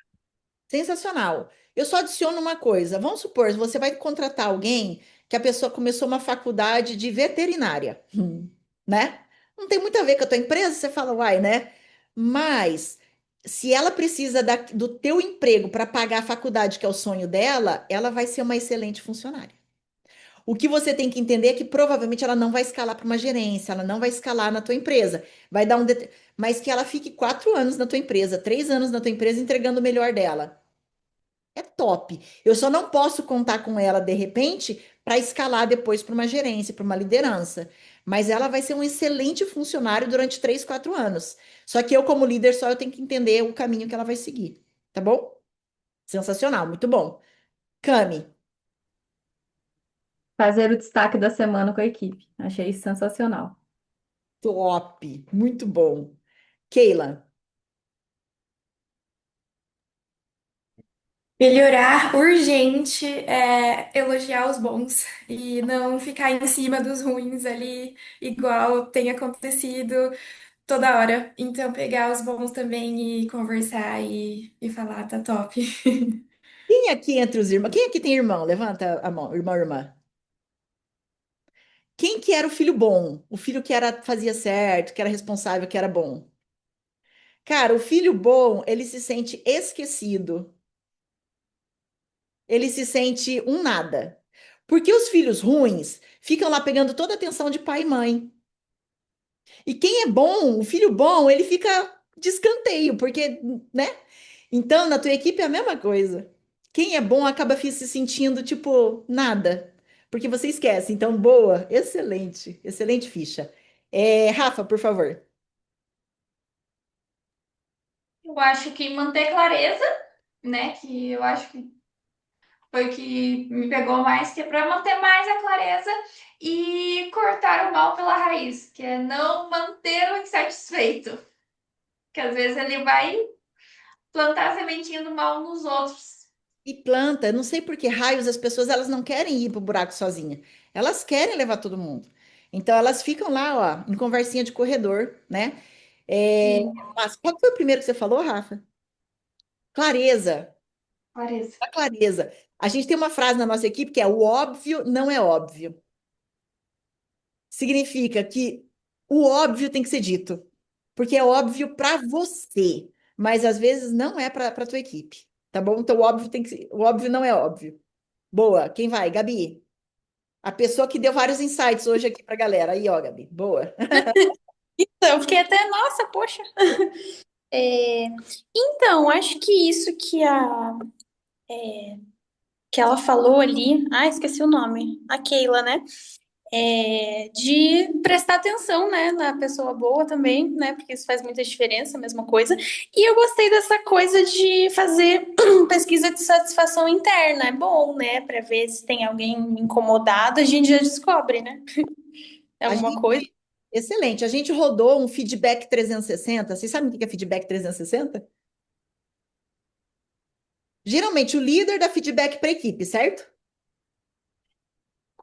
Speaker 1: sensacional. Eu só adiciono uma coisa. Vamos supor, você vai contratar alguém que a pessoa começou uma faculdade de veterinária, né? Não tem muito a ver com a tua empresa, você fala, uai, né? Mas se ela precisa do teu emprego para pagar a faculdade, que é o sonho dela, ela vai ser uma excelente funcionária. O que você tem que entender é que provavelmente ela não vai escalar para uma gerência, ela não vai escalar na tua empresa, vai dar mas que ela fique 4 anos na tua empresa, 3 anos na tua empresa entregando o melhor dela. É top. Eu só não posso contar com ela de repente para escalar depois para uma gerência, para uma liderança. Mas ela vai ser um excelente funcionário durante 3, 4 anos. Só que eu, como líder, só eu tenho que entender o caminho que ela vai seguir. Tá bom? Sensacional, muito bom. Cami,
Speaker 4: Fazer o destaque da semana com a equipe. Achei sensacional.
Speaker 1: top, muito bom. Keila,
Speaker 10: Melhorar urgente é elogiar os bons e não ficar em cima dos ruins ali, igual tem acontecido toda hora. Então, pegar os bons também e conversar e falar, tá top.
Speaker 1: quem aqui entre os irmãos? Quem aqui tem irmão? Levanta a mão, irmão, irmã. Quem que era o filho bom? O filho que fazia certo, que era responsável, que era bom? Cara, o filho bom, ele se sente esquecido. Ele se sente um nada. Porque os filhos ruins ficam lá pegando toda a atenção de pai e mãe. E quem é bom, o filho bom, ele fica de escanteio, porque, né? Então, na tua equipe é a mesma coisa. Quem é bom acaba se sentindo tipo nada, porque você esquece. Então, boa, excelente, excelente ficha. Rafa, por favor.
Speaker 9: Eu acho que manter clareza, né? Que eu acho que foi o que me pegou mais, que é para manter mais a clareza e cortar o mal pela raiz, que é não manter o insatisfeito. Que às vezes ele vai plantar a sementinha do mal nos outros.
Speaker 1: E planta, não sei por que raios as pessoas elas não querem ir pro buraco sozinha. Elas querem levar todo mundo. Então elas ficam lá, ó, em conversinha de corredor, né? É,
Speaker 9: Sim,
Speaker 1: mas qual foi o primeiro que você falou, Rafa? Clareza.
Speaker 9: clareza.
Speaker 1: A clareza. A gente tem uma frase na nossa equipe que é o óbvio não é óbvio. Significa que o óbvio tem que ser dito, porque é óbvio para você, mas às vezes não é para tua equipe, tá bom? Então o óbvio não é óbvio. Boa. Quem vai? Gabi. A pessoa que deu vários insights hoje aqui pra galera. Aí, ó, Gabi. Boa.
Speaker 5: Então, eu fiquei até, nossa, poxa. É, Então, acho que isso que ela falou ali, esqueci o nome, a Keila, né? De prestar atenção, né, na pessoa boa também, né, porque isso faz muita diferença, a mesma coisa. E eu gostei dessa coisa de fazer pesquisa de satisfação interna, é bom, né, para ver se tem alguém incomodado, a gente já descobre, né,
Speaker 1: A
Speaker 5: alguma coisa.
Speaker 1: gente, excelente. A gente rodou um feedback 360. Vocês sabem o que é feedback 360? Geralmente o líder dá feedback para a equipe, certo?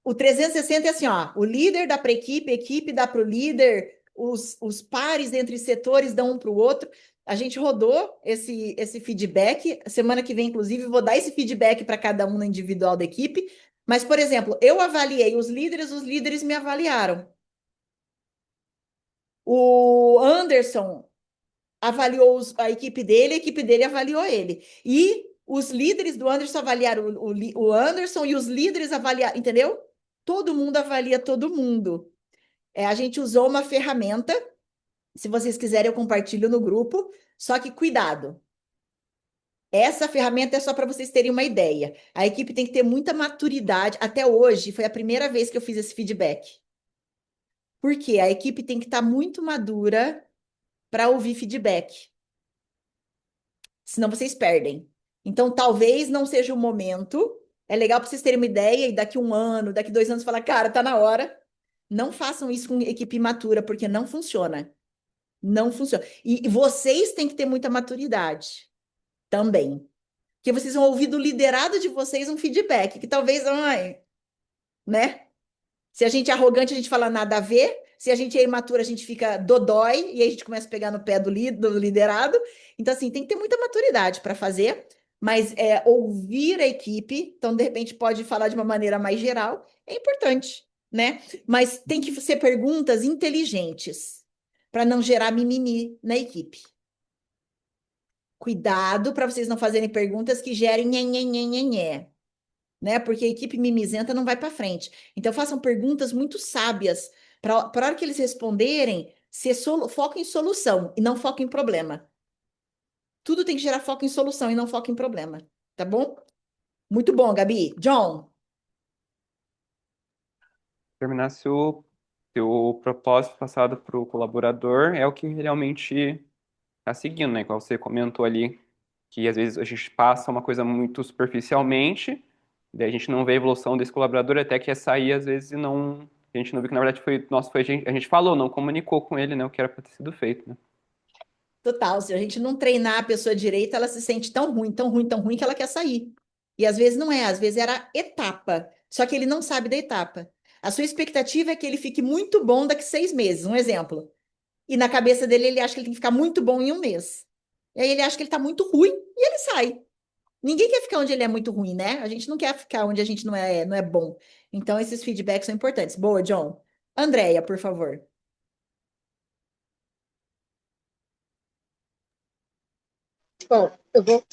Speaker 1: O 360 é assim, ó, o líder dá para a equipe dá para o líder, os pares entre setores dão um para o outro. A gente rodou esse feedback. Semana que vem, inclusive, vou dar esse feedback para cada um na individual da equipe. Mas, por exemplo, eu avaliei os líderes me avaliaram. O Anderson avaliou a equipe dele avaliou ele. E os líderes do Anderson avaliaram o Anderson e os líderes avaliaram, entendeu? Todo mundo avalia todo mundo. A gente usou uma ferramenta. Se vocês quiserem, eu compartilho no grupo. Só que cuidado. Essa ferramenta é só para vocês terem uma ideia. A equipe tem que ter muita maturidade. Até hoje, foi a primeira vez que eu fiz esse feedback. Por quê? A equipe tem que estar muito madura para ouvir feedback. Senão vocês perdem. Então, talvez não seja o momento. É legal para vocês terem uma ideia e daqui 1 ano, daqui 2 anos, falar, cara, tá na hora. Não façam isso com equipe imatura, porque não funciona. Não funciona. E vocês têm que ter muita maturidade também. Porque vocês vão ouvir do liderado de vocês um feedback, que talvez, ai, né? Se a gente é arrogante, a gente fala nada a ver. Se a gente é imatura, a gente fica dodói e aí a gente começa a pegar no pé do liderado. Então, assim, tem que ter muita maturidade para fazer, mas ouvir a equipe, então, de repente, pode falar de uma maneira mais geral, é importante, né? Mas tem que ser perguntas inteligentes para não gerar mimimi na equipe. Cuidado para vocês não fazerem perguntas que gerem nhenhenhenhenhé, né? Porque a equipe mimizenta não vai para frente. Então, façam perguntas muito sábias para a hora que eles responderem, foco em solução e não foco em problema. Tudo tem que gerar foco em solução e não foco em problema, tá bom? Muito bom, Gabi. John,
Speaker 6: Terminar seu propósito passado para o colaborador é o que realmente está seguindo, né? Igual você comentou ali, que às vezes a gente passa uma coisa muito superficialmente, daí a gente não vê a evolução desse colaborador até que é sair, às vezes, e não. A gente não viu que, na verdade, foi. Nossa, foi a gente falou, não comunicou com ele, né? O que era para ter sido feito, né?
Speaker 1: total, se a gente não treinar a pessoa direita, ela se sente tão ruim, tão ruim, tão ruim que ela quer sair. E às vezes não é, às vezes era etapa. Só que ele não sabe da etapa. A sua expectativa é que ele fique muito bom daqui 6 meses, um exemplo. E na cabeça dele, ele acha que ele tem que ficar muito bom em 1 mês. E aí ele acha que ele está muito ruim e ele sai. Ninguém quer ficar onde ele é muito ruim, né? A gente não quer ficar onde a gente não é bom. Então, esses feedbacks são importantes. Boa, John. Andréia, por favor.
Speaker 8: Bom, eu vou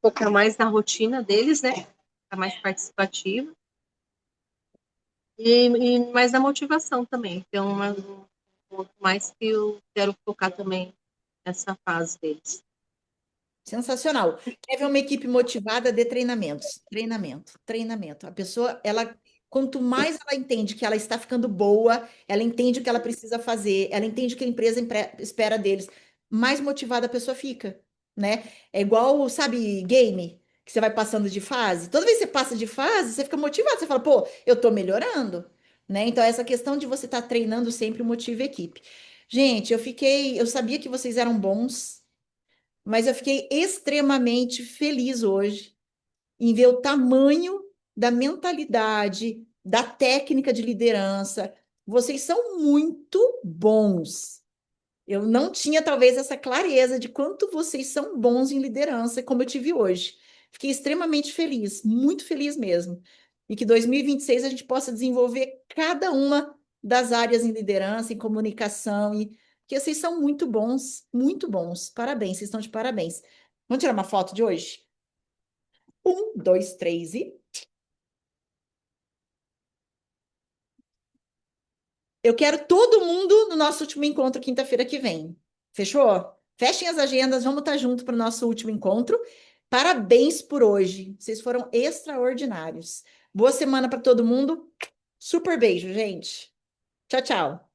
Speaker 8: focar mais na rotina deles, né? Ficar mais participativa. E mais na motivação também. Então, um ponto mais que eu quero focar também nessa fase deles.
Speaker 1: Sensacional. Quer ver uma equipe motivada de treinamentos? Treinamento, treinamento. A pessoa, quanto mais ela entende que ela está ficando boa, ela entende o que ela precisa fazer, ela entende o que a empresa espera deles, mais motivada a pessoa fica, né? É igual, sabe, game, que você vai passando de fase. Toda vez que você passa de fase, você fica motivado, você fala, pô, eu tô melhorando, né? Então, essa questão de você estar treinando sempre motiva a equipe. Gente, eu sabia que vocês eram bons, mas eu fiquei extremamente feliz hoje em ver o tamanho da mentalidade, da técnica de liderança. Vocês são muito bons. Eu não tinha, talvez, essa clareza de quanto vocês são bons em liderança, como eu tive hoje. Fiquei extremamente feliz, muito feliz mesmo. E que 2026 a gente possa desenvolver cada uma das áreas em liderança, em comunicação, e que vocês são muito bons, muito bons. Parabéns, vocês estão de parabéns. Vamos tirar uma foto de hoje? 1, 2, 3 e. Eu quero todo mundo no nosso último encontro quinta-feira que vem. Fechou? Fechem as agendas, vamos estar junto para o nosso último encontro. Parabéns por hoje. Vocês foram extraordinários. Boa semana para todo mundo. Super beijo, gente. Tchau, tchau.